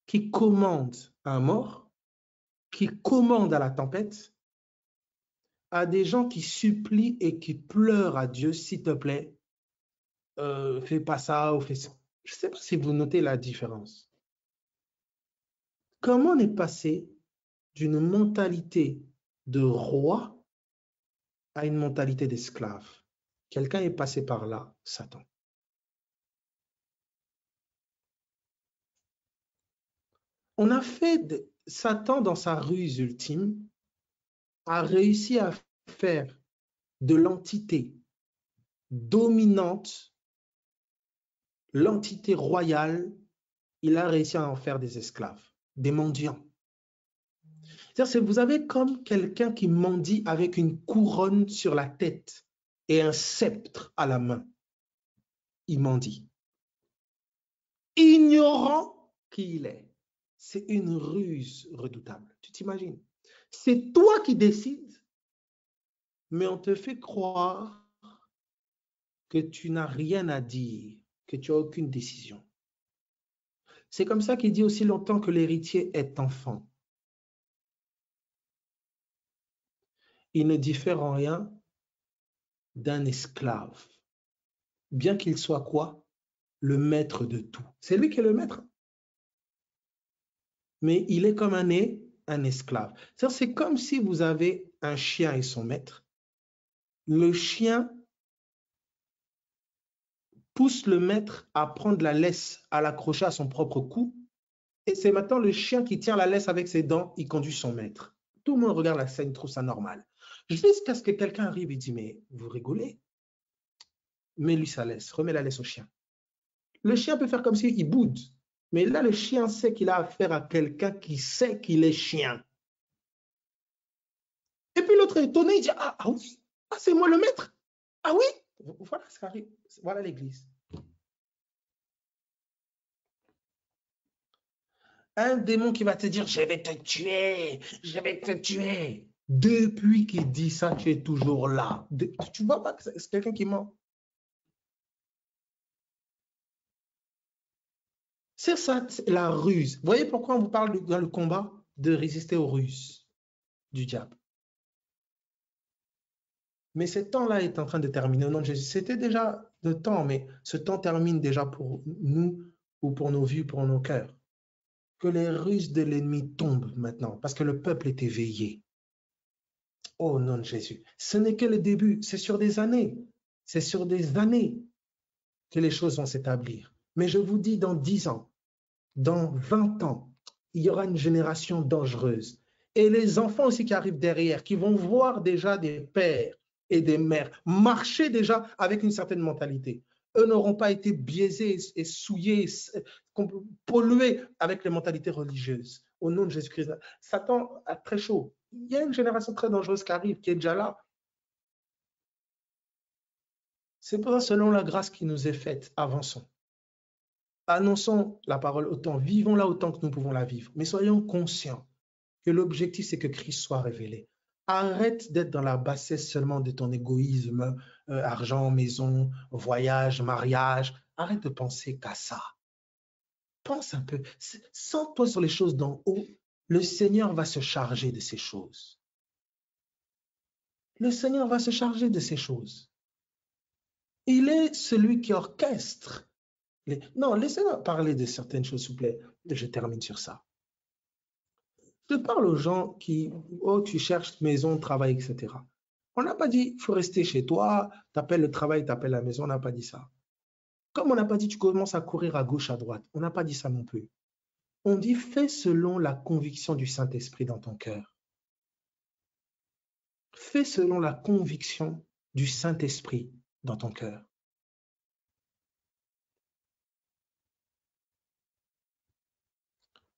qui commande à un mort, qui commande à la tempête, à des gens qui supplient et qui pleurent à Dieu, s'il te plaît, fais pas ça ou fais ça. Je ne sais pas si vous notez la différence. Comment on est passé d'une mentalité de roi à une mentalité d'esclave? Quelqu'un est passé par là, Satan. On a fait, Satan, dans sa ruse ultime, a réussi à faire de l'entité dominante, l'entité royale, il a réussi à en faire des esclaves, des mendiants. C'est-à-dire, vous avez comme quelqu'un qui mendie avec une couronne sur la tête et un sceptre à la main. Il mendie. Ignorant qui il est. C'est une ruse redoutable. Tu t'imagines? C'est toi qui décides, mais on te fait croire que tu n'as rien à dire, que tu n'as aucune décision. C'est comme ça qu'il dit aussi longtemps que l'héritier est enfant. Il ne diffère en rien d'un esclave, bien qu'il soit quoi? Le maître de tout. C'est lui qui est le maître. Mais il est comme un esclave. C'est comme si vous avez un chien et son maître. Le chien pousse le maître à prendre la laisse, à l'accrocher à son propre cou. Et c'est maintenant le chien qui tient la laisse avec ses dents, il conduit son maître. Tout le monde regarde la scène, trouve ça normal. Jusqu'à ce que quelqu'un arrive et dit, mais vous rigolez? Mets-lui sa laisse, remets la laisse au chien. Le chien peut faire comme s'il boude. Mais là, le chien sait qu'il a affaire à quelqu'un qui sait qu'il est chien. Et puis l'autre est étonné, il dit, ah oui, c'est moi le maître. Ah oui, voilà ce qui arrive. Voilà l'église. Un démon qui va te dire, je vais te tuer, je vais te tuer. Depuis qu'il dit ça, tu es toujours là. Tu vois pas que c'est quelqu'un qui ment. C'est ça, la ruse. Vous voyez pourquoi on vous parle dans le combat de résister aux ruses du diable. Mais ce temps-là est en train de terminer au nom de Jésus. C'était déjà le temps, mais ce temps termine déjà pour nous ou pour nos vies, pour nos cœurs. Que les ruses de l'ennemi tombent maintenant, parce que le peuple est éveillé. Au nom de Jésus. Ce n'est que le début, c'est sur des années. C'est sur des années que les choses vont s'établir. Mais je vous dis, dans 10 ans, dans 20 ans, il y aura une génération dangereuse. Et les enfants aussi qui arrivent derrière, qui vont voir déjà des pères et des mères marcher déjà avec une certaine mentalité. Eux n'auront pas été biaisés et souillés, pollués avec les mentalités religieuses. Au nom de Jésus-Christ. Satan a très chaud. Il y a une génération très dangereuse qui arrive, qui est déjà là. C'est pour ça, selon la grâce qui nous est faite, avançons. Annonçons la parole autant, vivons-la autant que nous pouvons la vivre. Mais soyons conscients que l'objectif, c'est que Christ soit révélé. Arrête d'être dans la bassesse seulement de ton égoïsme, argent, maison, voyage, mariage. Arrête de penser qu'à ça. Pense un peu. Sens-toi sur les choses d'en haut. Le Seigneur va se charger de ces choses. Le Seigneur va se charger de ces choses. Il est celui qui orchestre. Non, laissez-moi parler de certaines choses, s'il vous plaît. Je termine sur ça. Je parle aux gens qui, oh, tu cherches maison, travail, etc. On n'a pas dit, il faut rester chez toi, tu appelles le travail, tu appelles la maison, on n'a pas dit ça. Comme on n'a pas dit, tu commences à courir à gauche, à droite, on n'a pas dit ça non plus. On dit, fais selon la conviction du Saint-Esprit dans ton cœur. Fais selon la conviction du Saint-Esprit dans ton cœur.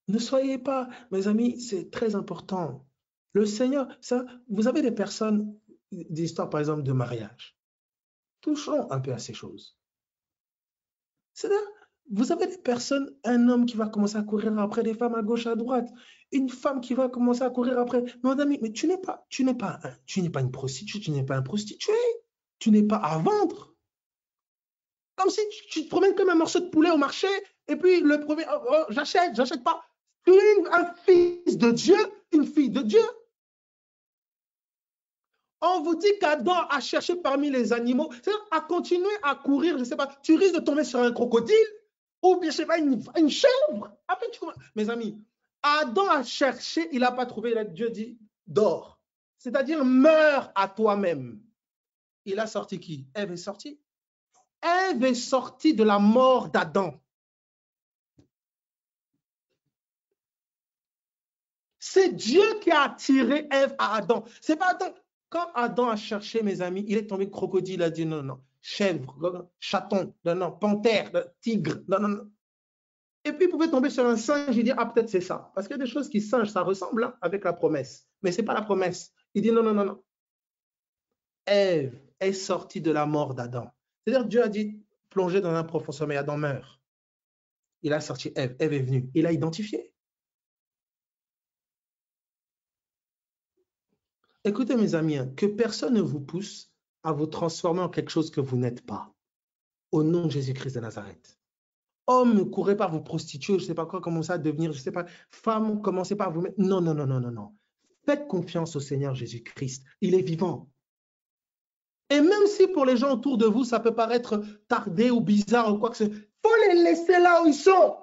Ne soyez pas, mes amis, c'est très important. Le Seigneur, ça, vous avez des personnes, des histoires par exemple de mariage. Touchons un peu à ces choses. C'est-à-dire, Vous avez des personnes, un homme qui va commencer à courir après des femmes à gauche, à droite, une femme qui va commencer à courir après. Mon ami, mais tu n'es pas une prostituée, tu n'es pas un prostitué, tu n'es pas à vendre. Comme si tu te promènes comme un morceau de poulet au marché, et puis le premier, oh, j'achète pas. Tu es un fils de Dieu, une fille de Dieu. On vous dit qu'Adam a cherché parmi les animaux, c'est-à-dire à continuer à courir, je ne sais pas, tu risques de tomber sur un crocodile ou bien, je ne sais pas, une chèvre. Après, mes amis, Adam a cherché, il n'a pas trouvé, Dieu dit, dors. C'est-à-dire, meurs à toi-même. Il a sorti qui? Ève est sortie. Ève est sortie de la mort d'Adam. C'est Dieu qui a attiré Ève à Adam. C'est pas Adam. Quand Adam a cherché, mes amis, il est tombé crocodile, il a dit non, non, chèvre, chaton, non, non, panthère, tigre, non, non, non. Et puis, il pouvait tomber sur un singe et dire, ah, peut-être c'est ça. Parce qu'il y a des choses qui singent, ça ressemble hein, avec la promesse. Mais ce n'est pas la promesse. Il dit, non, non, non, non. Ève est sortie de la mort d'Adam. C'est-à-dire, Dieu a dit, plongez dans un profond sommeil, Adam meurt. Il a sorti Ève. Ève est venue. Il a identifié. Écoutez, mes amis, hein, que personne ne vous pousse à vous transformer en quelque chose que vous n'êtes pas. Au nom de Jésus-Christ de Nazareth. Homme, ne courez pas vous prostituer, je ne sais pas quoi, commencer à devenir, je ne sais pas, femme, commencez pas à vous mettre. Non, non, non, non, non, non. Faites confiance au Seigneur Jésus-Christ. Il est vivant. Et même si pour les gens autour de vous, ça peut paraître tardé ou bizarre ou quoi que ce soit, il faut les laisser là où ils sont,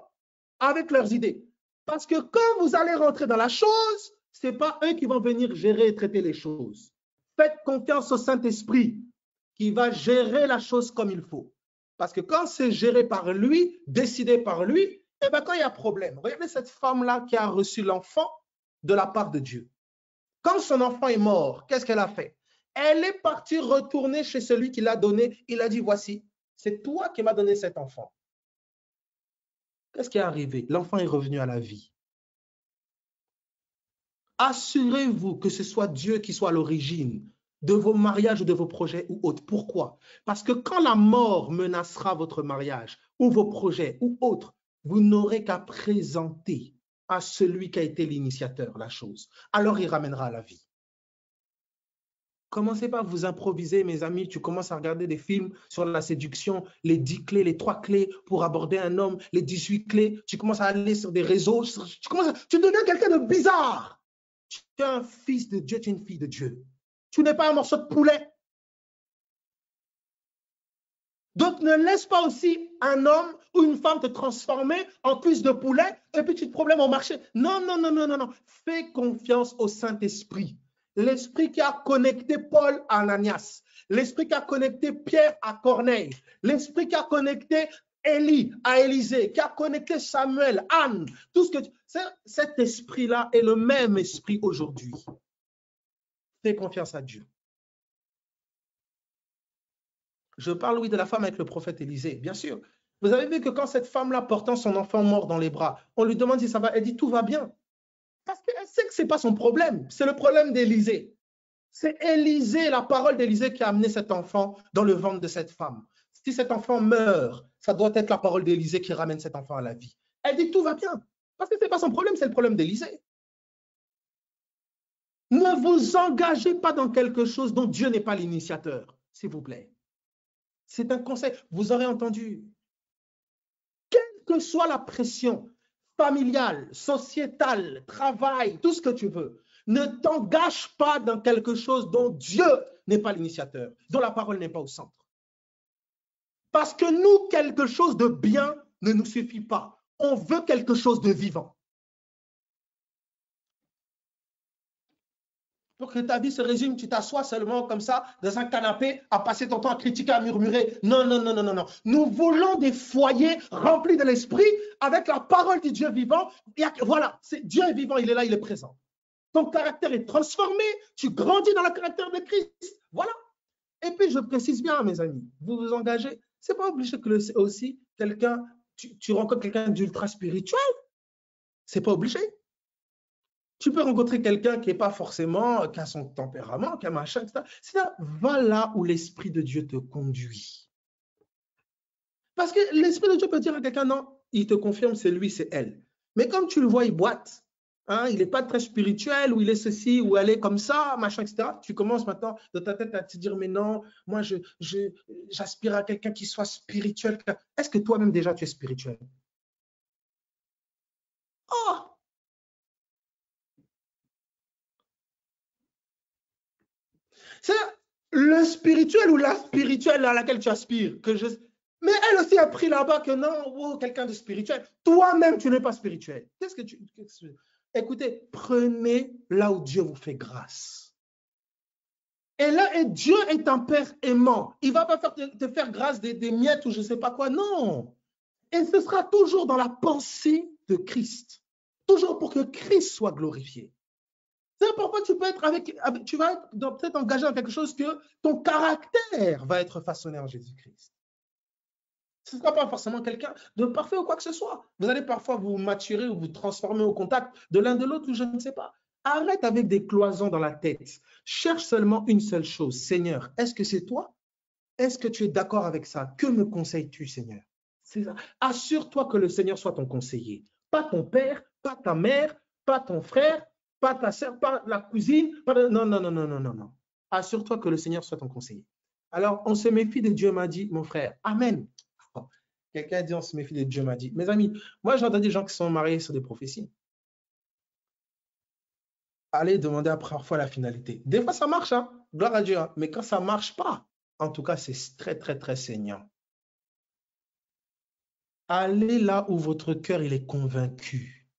avec leurs idées. Parce que quand vous allez rentrer dans la chose, ce n'est pas eux qui vont venir gérer et traiter les choses. Faites confiance au Saint-Esprit qui va gérer la chose comme il faut. Parce que quand c'est géré par lui, décidé par lui, eh bien quand il y a problème, regardez cette femme-là qui a reçu l'enfant de la part de Dieu. Quand son enfant est mort, qu'est-ce qu'elle a fait? Elle est partie retourner chez celui qui l'a donné. Il a dit, voici, c'est toi qui m'as donné cet enfant. Qu'est-ce qui est arrivé? L'enfant est revenu à la vie. Assurez-vous que ce soit Dieu qui soit à l'origine de vos mariages ou de vos projets ou autres. Pourquoi? Parce que quand la mort menacera votre mariage ou vos projets ou autres, vous n'aurez qu'à présenter à celui qui a été l'initiateur la chose. Alors il ramènera à la vie. Commencez pas à vous improviser, mes amis. Tu commences à regarder des films sur la séduction, les 10 clés, les 3 clés pour aborder un homme, les 18 clés. Tu commences à aller sur des réseaux. Tu deviens quelqu'un de bizarre. Tu es un fils de Dieu, tu es une fille de Dieu. Tu n'es pas un morceau de poulet. Donc, ne laisse pas aussi un homme ou une femme te transformer en cuisse de poulet et puis tu te problèmes au marché. Non, non, non, non, non, non. Fais confiance au Saint-Esprit. L'esprit qui a connecté Paul à Ananias. L'esprit qui a connecté Pierre à Corneille. L'esprit qui a connecté Élie à Élisée, qui a connecté Samuel, Anne, tout ce que cet esprit-là est le même esprit aujourd'hui. Fais confiance à Dieu. Je parle, oui, de la femme avec le prophète Élisée, bien sûr. Vous avez vu que quand cette femme-là portant son enfant mort dans les bras, on lui demande si ça va, elle dit tout va bien. Parce qu'elle sait que ce n'est pas son problème, c'est le problème d'Élisée. C'est Élisée, la parole d'Élisée qui a amené cet enfant dans le ventre de cette femme. Si cet enfant meurt, ça doit être la parole d'Élisée qui ramène cet enfant à la vie. Elle dit tout va bien, parce que ce n'est pas son problème, c'est le problème d'Élisée. Ne vous engagez pas dans quelque chose dont Dieu n'est pas l'initiateur, s'il vous plaît. C'est un conseil, vous aurez entendu. Quelle que soit la pression familiale, sociétale, travail, tout ce que tu veux, ne t'engage pas dans quelque chose dont Dieu n'est pas l'initiateur, dont la parole n'est pas au centre. Parce que nous, quelque chose de bien ne nous suffit pas. On veut quelque chose de vivant. Pour que ta vie se résume, tu t'assois seulement comme ça, dans un canapé, à passer ton temps à critiquer, à murmurer. Non, non, non, non, non, non. Nous voulons des foyers remplis de l'esprit, avec la parole du Dieu vivant. Voilà, Dieu est vivant, il est là, il est présent. Ton caractère est transformé, tu grandis dans le caractère de Christ. Voilà. Et puis, je précise bien, mes amis, vous vous engagez. Ce n'est pas obligé que aussi quelqu'un, tu rencontres quelqu'un d'ultra spirituel. Ce n'est pas obligé. Tu peux rencontrer quelqu'un qui n'est pas forcément, qui a son tempérament, qui a machin, etc. C'est là, va là où l'Esprit de Dieu te conduit. Parce que l'Esprit de Dieu peut dire à quelqu'un, non, il te confirme, c'est lui, c'est elle. Mais comme tu le vois, il boite. Hein, il n'est pas très spirituel, ou il est ceci, ou elle est comme ça, machin, etc. Tu commences maintenant dans ta tête à te dire, mais non, moi, j'aspire à quelqu'un qui soit spirituel. Est-ce que toi-même déjà, tu es spirituel? Oh! C'est le spirituel ou la spirituelle à laquelle tu aspires. Mais elle aussi a pris là-bas que non, oh, quelqu'un de spirituel. Toi-même, tu n'es pas spirituel. Écoutez, prenez là où Dieu vous fait grâce. Et là, et Dieu est un Père aimant. Il ne va pas te faire grâce des miettes ou je ne sais pas quoi. Non. Et ce sera toujours dans la pensée de Christ. Toujours pour que Christ soit glorifié. C'est pourquoi tu peux être tu vas être peut-être engagé dans quelque chose que ton caractère va être façonné en Jésus-Christ. Ce ne sera pas forcément quelqu'un de parfait ou quoi que ce soit. Vous allez parfois vous maturer ou vous transformer au contact de l'un de l'autre ou je ne sais pas. Arrête avec des cloisons dans la tête. Cherche seulement une seule chose. Seigneur, est-ce que c'est toi? Est-ce que tu es d'accord avec ça? Que me conseilles-tu, Seigneur? C'est ça. Assure-toi que le Seigneur soit ton conseiller. Pas ton père, pas ta mère, pas ton frère, pas ta sœur, pas la cousine. Non, non, non, non, non, non, non. Assure-toi que le Seigneur soit ton conseiller. Alors, on se méfie de Dieu m'a dit, mon frère. Amen. Quelqu'un dit, on se méfie de Dieu m'a dit. Mes amis, moi, j'ai entendu des gens qui sont mariés sur des prophéties. Allez demander parfois la finalité. Des fois, ça marche, hein? Gloire à Dieu. Hein? Mais quand ça ne marche pas, en tout cas, c'est très, très, très saignant. Allez là où votre cœur il est convaincu.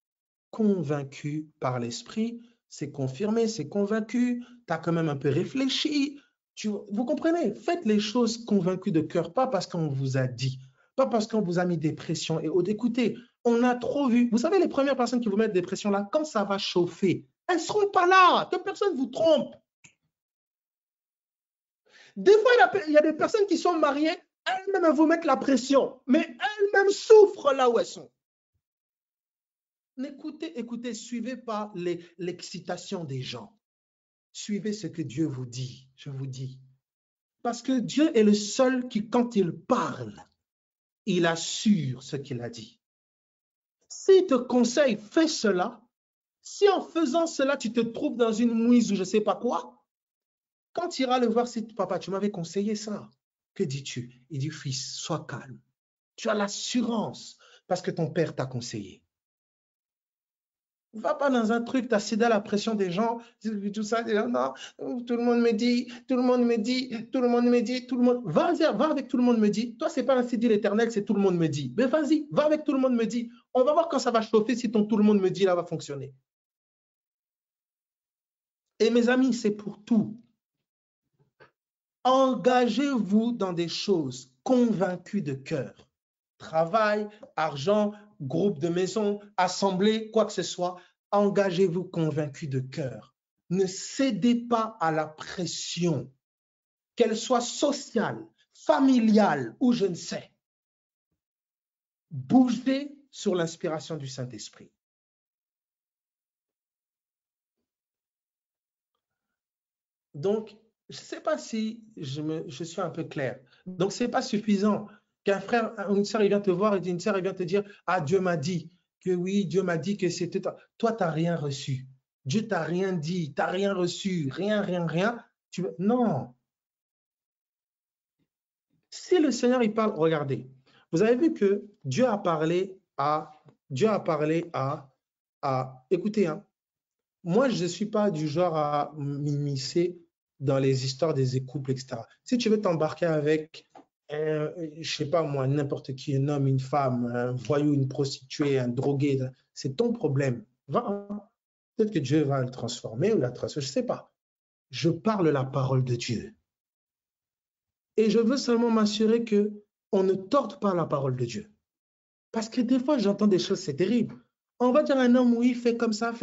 Convaincu par l'esprit, c'est confirmé, c'est convaincu, tu as quand même un peu réfléchi. Vous comprenez? Faites les choses convaincues de cœur, pas parce qu'on vous a dit, pas parce qu'on vous a mis des pressions. Et écoutez, on a trop vu. Vous savez, les premières personnes qui vous mettent des pressions là, quand ça va chauffer, elles ne seront pas là. Que personne ne vous trompe. Des fois, il y a des personnes qui sont mariées, elles-mêmes vous mettent la pression, mais elles-mêmes souffrent là où elles sont. Écoutez, suivez pas l'excitation des gens. Suivez ce que Dieu vous dit, je vous dis. Parce que Dieu est le seul qui, quand il parle, il assure ce qu'il a dit. S'il te conseille, fais cela. Si en faisant cela, tu te trouves dans une mouise ou je ne sais pas quoi, quand tu iras le voir, c'est papa, tu m'avais conseillé ça. Que dis-tu? Il dit, fils, sois calme. Tu as l'assurance parce que ton père t'a conseillé. Va pas dans un truc, tu as cédé à la pression des gens, tout ça, non, tout le monde me dit, tout le monde me dit, tout le monde me dit, tout le monde. Va avec tout le monde me dit. Toi, c'est pas ainsi dit l'Éternel, c'est tout le monde me dit. Mais vas-y, va avec tout le monde me dit. On va voir quand ça va chauffer si ton tout le monde me dit là va fonctionner. Et mes amis, c'est pour tout. Engagez-vous dans des choses convaincues de cœur. Travail, argent, groupe de maison, assemblée, quoi que ce soit. Engagez-vous convaincus de cœur. Ne cédez pas à la pression, qu'elle soit sociale, familiale ou je ne sais. Bougez sur l'inspiration du Saint-Esprit. Donc, je ne sais pas si je suis un peu clair. Donc, ce n'est pas suffisant qu'un frère, une sœur, il vient te voir et une sœur, il vient te dire, ah, Dieu m'a dit que oui, Dieu m'a dit que c'était... Toi, tu n'as rien reçu. Dieu t'a rien dit, tu n'as rien reçu, rien, rien, rien. Non. Si le Seigneur, il parle, regardez, vous avez vu que Dieu a parlé écoutez, hein, moi, je ne suis pas du genre à m'immiscer dans les histoires des couples, etc. Si tu veux t'embarquer avec, je ne sais pas moi, n'importe qui, un homme, une femme, un voyou, une prostituée, un drogué, c'est ton problème. Peut-être que Dieu va le transformer ou la transformer, je ne sais pas. Je parle la parole de Dieu. Et je veux seulement m'assurer qu'on ne torde pas la parole de Dieu. Parce que des fois, j'entends des choses, c'est terrible. On va dire à un homme, oui, fais comme ça,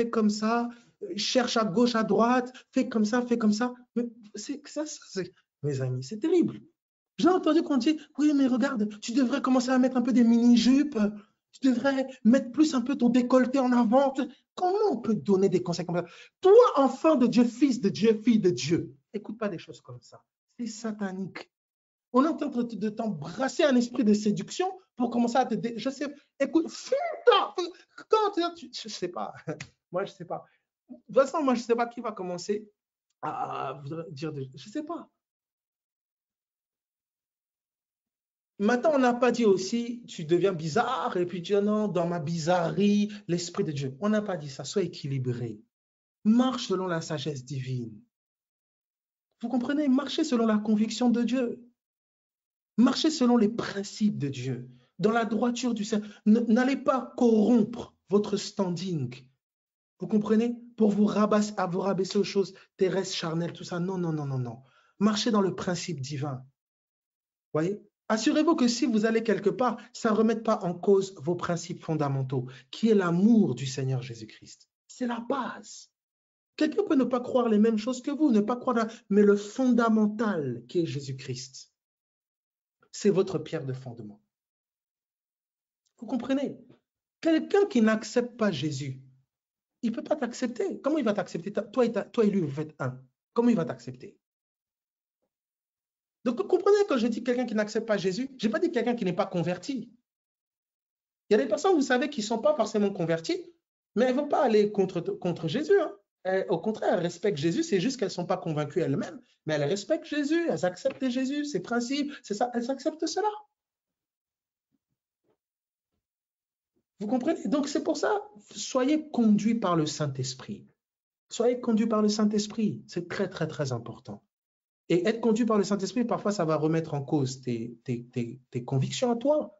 cherche à gauche, à droite, fais comme ça, fais comme ça. Mais mes amis, c'est terrible. J'ai entendu qu'on dit, oui, mais regarde, tu devrais commencer à mettre un peu des mini-jupes, tu devrais mettre plus un peu ton décolleté en avant. Comment on peut donner des conseils comme ça? Toi, enfant de Dieu, fils de Dieu, fille de Dieu, écoute pas des choses comme ça. C'est satanique. On est en train de t'embrasser un esprit de séduction pour commencer à te... Je sais, écoute, fuis-toi. Quand je sais pas. Moi, je sais pas. De toute façon, moi, je sais pas qui va commencer à dire... Je sais pas. Maintenant, on n'a pas dit aussi, tu deviens bizarre, et puis tu dis, non, dans ma bizarrerie, l'Esprit de Dieu. On n'a pas dit ça, sois équilibré. Marche selon la sagesse divine. Vous comprenez? Marchez selon la conviction de Dieu. Marchez selon les principes de Dieu. Dans la droiture du Seigneur. N'allez pas corrompre votre standing. Vous comprenez? Pour vous rabaisser aux choses terrestres, charnelles, tout ça. Non, non, non, non, non. Marchez dans le principe divin. Voyez? Assurez-vous que si vous allez quelque part, ça ne remette pas en cause vos principes fondamentaux, qui est l'amour du Seigneur Jésus-Christ. C'est la base. Quelqu'un peut ne pas croire les mêmes choses que vous, ne pas croire, mais le fondamental qui est Jésus-Christ, c'est votre pierre de fondement. Vous comprenez? Quelqu'un qui n'accepte pas Jésus, il ne peut pas t'accepter. Comment il va t'accepter? Toi et lui, vous faites un. Comment il va t'accepter? Donc, vous comprenez quand je dis quelqu'un qui n'accepte pas Jésus, je n'ai pas dit quelqu'un qui n'est pas converti. Il y a des personnes, vous savez, qui ne sont pas forcément converties, mais elles ne vont pas aller contre Jésus. Hein. Au contraire, elles respectent Jésus, c'est juste qu'elles ne sont pas convaincues elles-mêmes, mais elles respectent Jésus, elles acceptent Jésus, ses principes, c'est ça, elles acceptent cela. Vous comprenez? Donc, c'est pour ça, soyez conduits par le Saint-Esprit. Soyez conduits par le Saint-Esprit. C'est très, très, très important. Et être conduit par le Saint-Esprit, parfois, ça va remettre en cause tes convictions à toi.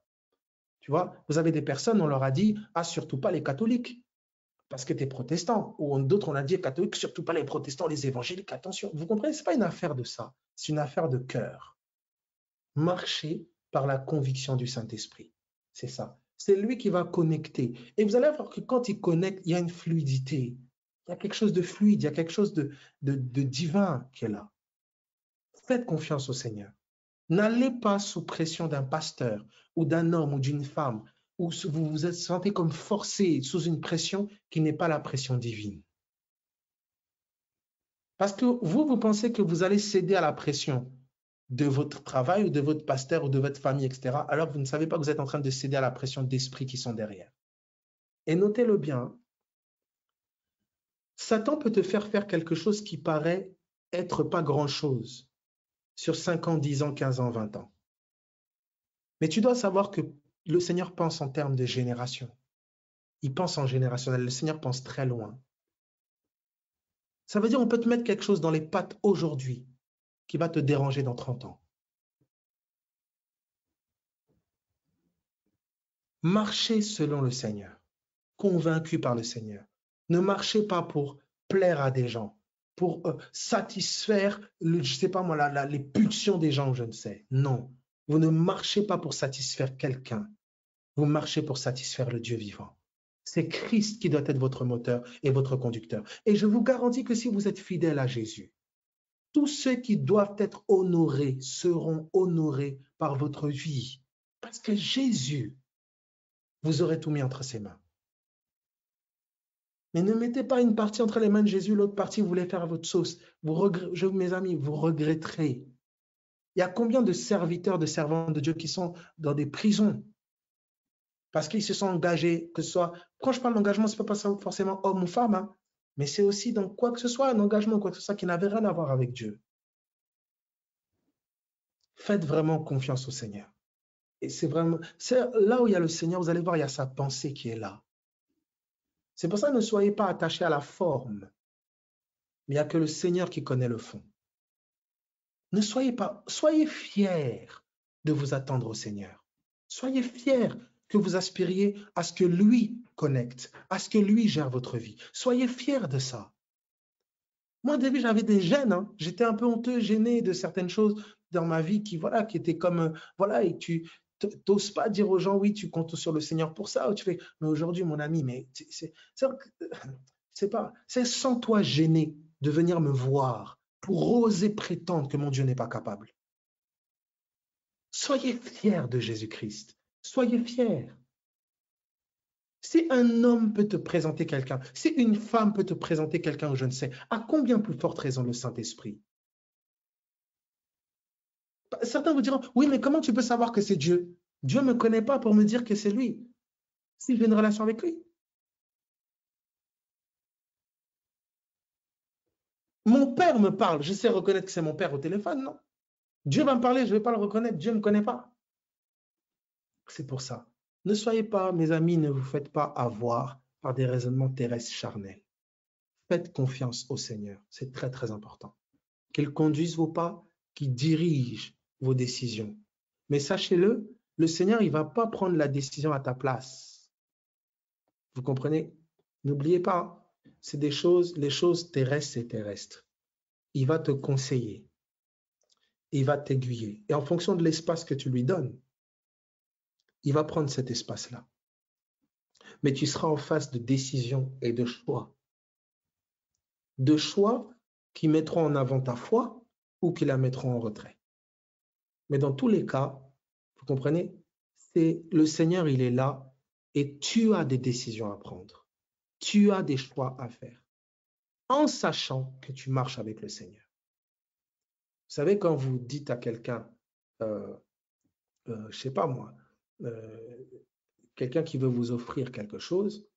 Tu vois, vous avez des personnes, on leur a dit, ah, surtout pas les catholiques, parce que tu es protestant. Ou d'autres, on a dit, catholiques, surtout pas les protestants, les évangéliques, attention. Vous comprenez? Ce n'est pas une affaire de ça. C'est une affaire de cœur. Marchez par la conviction du Saint-Esprit. C'est ça. C'est lui qui va connecter. Et vous allez voir que quand il connecte, il y a une fluidité. Il y a quelque chose de fluide, il y a quelque chose de divin qui est là. Faites confiance au Seigneur. N'allez pas sous pression d'un pasteur ou d'un homme ou d'une femme où vous vous sentez comme forcé sous une pression qui n'est pas la pression divine. Parce que vous pensez que vous allez céder à la pression de votre travail ou de votre pasteur ou de votre famille, etc., alors vous ne savez pas que vous êtes en train de céder à la pression d'esprits qui sont derrière. Et notez-le bien, Satan peut te faire faire quelque chose qui paraît être pas grand-chose sur 5 ans, 10 ans, 15 ans, 20 ans. Mais tu dois savoir que le Seigneur pense en termes de génération. Il pense en générationnel. Le Seigneur pense très loin. Ça veut dire qu'on peut te mettre quelque chose dans les pattes aujourd'hui qui va te déranger dans 30 ans. Marchez selon le Seigneur, convaincu par le Seigneur. Ne marchez pas pour plaire à des gens, pour satisfaire, je ne sais pas moi, les pulsions des gens, je ne sais. Non, vous ne marchez pas pour satisfaire quelqu'un. Vous marchez pour satisfaire le Dieu vivant. C'est Christ qui doit être votre moteur et votre conducteur. Et je vous garantis que si vous êtes fidèle à Jésus, tous ceux qui doivent être honorés seront honorés par votre vie. Parce que Jésus, vous aurez tout mis entre ses mains. Mais ne mettez pas une partie entre les mains de Jésus, l'autre partie, vous voulez faire votre sauce. Mes amis, vous regretterez. Il y a combien de serviteurs, de servants de Dieu qui sont dans des prisons parce qu'ils se sont engagés, que ce soit, quand je parle d'engagement, ce n'est pas forcément homme ou femme, hein, mais c'est aussi dans quoi que ce soit, un engagement, quoi que ce soit qui n'avait rien à voir avec Dieu. Faites vraiment confiance au Seigneur. Et c'est là où il y a le Seigneur, vous allez voir, il y a sa pensée qui est là. C'est pour ça, ne soyez pas attachés à la forme, mais il n'y a que le Seigneur qui connaît le fond. Ne soyez pas, soyez fiers de vous attendre au Seigneur. Soyez fiers que vous aspiriez à ce que lui connecte, à ce que lui gère votre vie. Soyez fiers de ça. Moi, au début, j'avais des gênes. Hein. J'étais un peu honteux, gêné de certaines choses dans ma vie qui étaient comme, et tu n'oses pas dire aux gens, oui, tu comptes sur le Seigneur pour ça. Ou tu fais, mais aujourd'hui, mon ami, mais c'est sans toi gêné de venir me voir pour oser prétendre que mon Dieu n'est pas capable. Soyez fiers de Jésus-Christ. Soyez fiers. Si un homme peut te présenter quelqu'un, si une femme peut te présenter quelqu'un ou je ne sais, à combien plus forte raison le Saint-Esprit? Certains vous diront, oui, mais comment tu peux savoir que c'est Dieu? Dieu ne me connaît pas pour me dire que c'est lui. Si j'ai une relation avec lui. Mon père me parle, je sais reconnaître que c'est mon père au téléphone, non? Dieu va me parler, je ne vais pas le reconnaître, Dieu ne me connaît pas. C'est pour ça. Ne soyez pas, mes amis, ne vous faites pas avoir par des raisonnements terrestres charnels. Faites confiance au Seigneur, c'est très très important. Qu'il conduise vos pas, qu'il dirige vos décisions. Mais sachez-le, le Seigneur, il ne va pas prendre la décision à ta place. Vous comprenez? N'oubliez pas, c'est des choses, les choses terrestres et terrestres. Il va te conseiller, il va t'aiguiller. Et en fonction de l'espace que tu lui donnes, il va prendre cet espace-là. Mais tu seras en face de décisions et de choix. De choix qui mettront en avant ta foi ou qui la mettront en retrait. Mais dans tous les cas, vous comprenez, c'est le Seigneur, il est là et tu as des décisions à prendre. Tu as des choix à faire en sachant que tu marches avec le Seigneur. Vous savez, quand vous dites à quelqu'un, je ne sais pas moi, quelqu'un qui veut vous offrir quelque chose,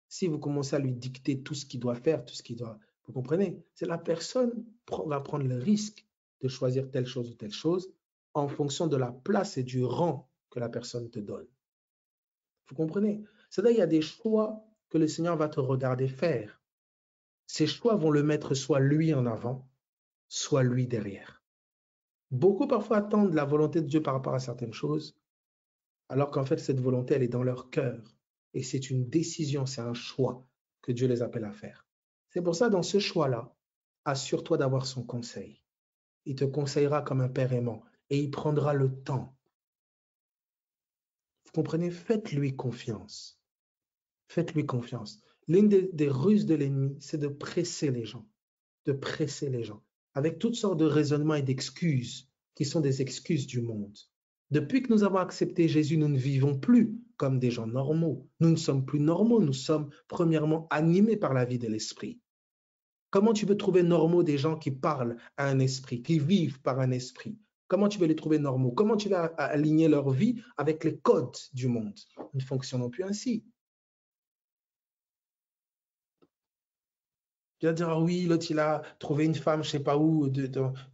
si vous commencez à lui dicter tout ce qu'il doit faire, tout ce qu'il doit, vous comprenez, c'est la personne va prendre le risque de choisir telle chose ou telle chose en fonction de la place et du rang que la personne te donne. Vous comprenez? C'est-à-dire qu'il y a des choix que le Seigneur va te regarder faire. Ces choix vont le mettre soit lui en avant, soit lui derrière. Beaucoup parfois attendent la volonté de Dieu par rapport à certaines choses, alors qu'en fait, cette volonté, elle est dans leur cœur. Et c'est une décision, c'est un choix que Dieu les appelle à faire. C'est pour ça, dans ce choix-là, assure-toi d'avoir son conseil. Il te conseillera comme un père aimant et il prendra le temps. Vous comprenez? Faites-lui confiance. Faites-lui confiance. L'une des ruses de l'ennemi, c'est de presser les gens, avec toutes sortes de raisonnements et d'excuses qui sont des excuses du monde. Depuis que nous avons accepté Jésus, nous ne vivons plus comme des gens normaux. Nous ne sommes plus normaux, nous sommes premièrement animés par la vie de l'esprit. Comment tu peux trouver normaux des gens qui parlent à un esprit, qui vivent par un esprit? Comment tu veux les trouver normaux? Comment tu vas aligner leur vie avec les codes du monde? Nous ne fonctionnons plus ainsi. Tu vas dire, ah oui, l'autre, il a trouvé une femme, je ne sais pas où,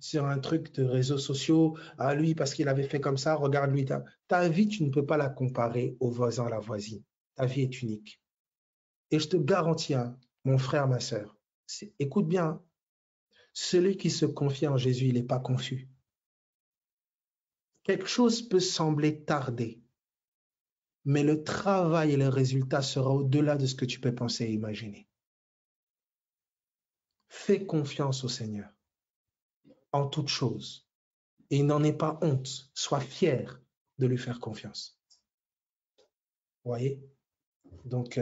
sur un truc de réseaux sociaux. Ah, lui, parce qu'il avait fait comme ça, regarde lui. Ta vie, tu ne peux pas la comparer au voisin, à la voisine. Ta vie est unique. Et je te garantis, hein, mon frère, ma sœur, écoute bien, celui qui se confie en Jésus, il n'est pas confus. Quelque chose peut sembler tarder, mais le travail et le résultat sera au-delà de ce que tu peux penser et imaginer. Fais confiance au Seigneur en toutes choses. Et n'en aie pas honte. Sois fier de lui faire confiance. Vous voyez? Donc,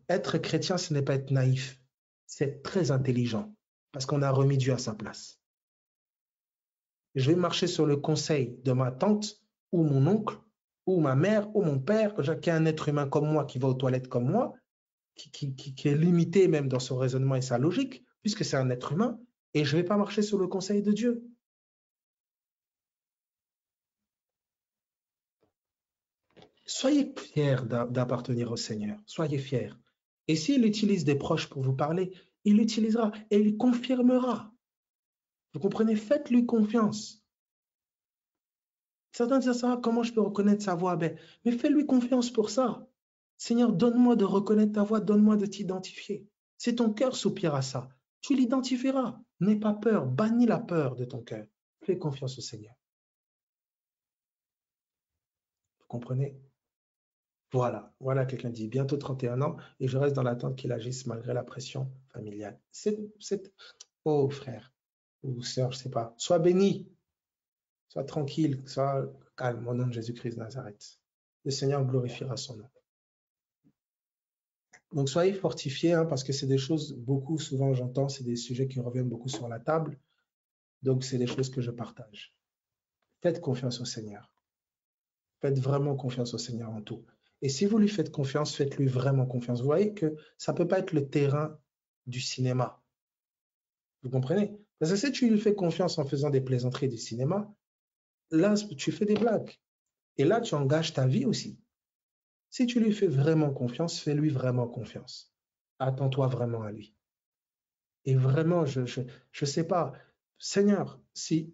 être chrétien, ce n'est pas être naïf. C'est être très intelligent parce qu'on a remis Dieu à sa place. Je vais marcher sur le conseil de ma tante ou mon oncle ou ma mère ou mon père, qui est un être humain comme moi, qui va aux toilettes comme moi, qui est limité même dans son raisonnement et sa logique, puisque c'est un être humain, et je ne vais pas marcher sur le conseil de Dieu. Soyez fiers d'appartenir au Seigneur. Soyez fiers. Et s'il utilise des proches pour vous parler, il l'utilisera et il confirmera. Vous comprenez? Faites-lui confiance. Certains disent ça, comment je peux reconnaître sa voix? Mais fais-lui confiance pour ça. Seigneur, donne-moi de reconnaître ta voix, donne-moi de t'identifier. Si ton cœur soupire à ça, tu l'identifieras. N'aie pas peur, bannis la peur de ton cœur. Fais confiance au Seigneur. Vous comprenez? Voilà, quelqu'un dit bientôt 31 ans et je reste dans l'attente qu'il agisse malgré la pression familiale. Oh frère ou sœur, je ne sais pas, sois béni, sois tranquille, sois calme au nom de Jésus-Christ de Nazareth. Le Seigneur glorifiera son nom. Donc soyez fortifiés hein, parce que c'est des choses, beaucoup souvent j'entends, c'est des sujets qui reviennent beaucoup sur la table. Donc c'est des choses que je partage. Faites confiance au Seigneur. Faites vraiment confiance au Seigneur en tout. Et si vous lui faites confiance, faites-lui vraiment confiance. Vous voyez que ça ne peut pas être le terrain du cinéma. Vous comprenez? Parce que si tu lui fais confiance en faisant des plaisanteries du cinéma, là, tu fais des blagues. Et là, tu engages ta vie aussi. Si tu lui fais vraiment confiance, fais-lui vraiment confiance. Attends-toi vraiment à lui. Et vraiment, je sais pas, Seigneur, si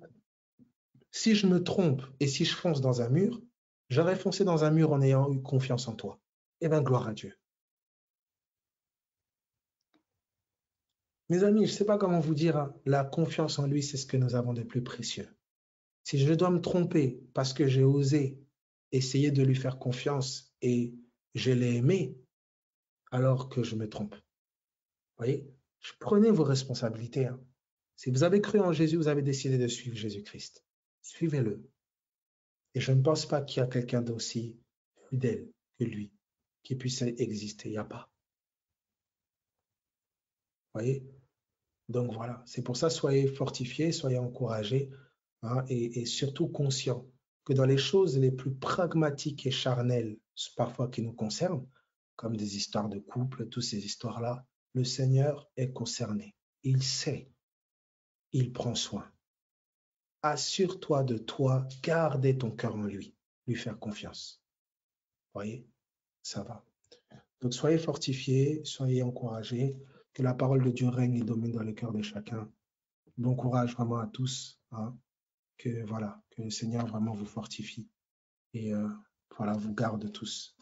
je me trompe et si je fonce dans un mur, j'aurais foncé dans un mur en ayant eu confiance en toi. Eh bien, gloire à Dieu. Mes amis, je ne sais pas comment vous dire, hein, la confiance en lui, c'est ce que nous avons de plus précieux. Si je dois me tromper parce que j'ai osé essayer de lui faire confiance et je l'ai aimé, alors que je me trompe. Vous voyez, prenez vos responsabilités. Hein. Si vous avez cru en Jésus, vous avez décidé de suivre Jésus-Christ. Suivez-le. Et je ne pense pas qu'il y a quelqu'un d'aussi fidèle que lui qui puisse exister. Il n'y a pas. Vous voyez? Donc voilà, c'est pour ça, soyez fortifiés, soyez encouragés, hein, et surtout conscients que dans les choses les plus pragmatiques et charnelles, parfois qui nous concernent, comme des histoires de couple, toutes ces histoires-là, le Seigneur est concerné. Il sait, il prend soin. Assure-toi de toi, gardez ton cœur en lui faire confiance. Vous voyez, ça va. Donc soyez fortifiés, soyez encouragés, que la parole de Dieu règne et domine dans le cœur de chacun. Bon courage vraiment à tous, hein, que voilà, que le Seigneur vraiment vous fortifie et voilà, vous garde tous.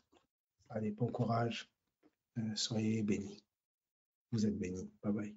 Allez, bon courage, soyez bénis. Vous êtes bénis. Bye bye.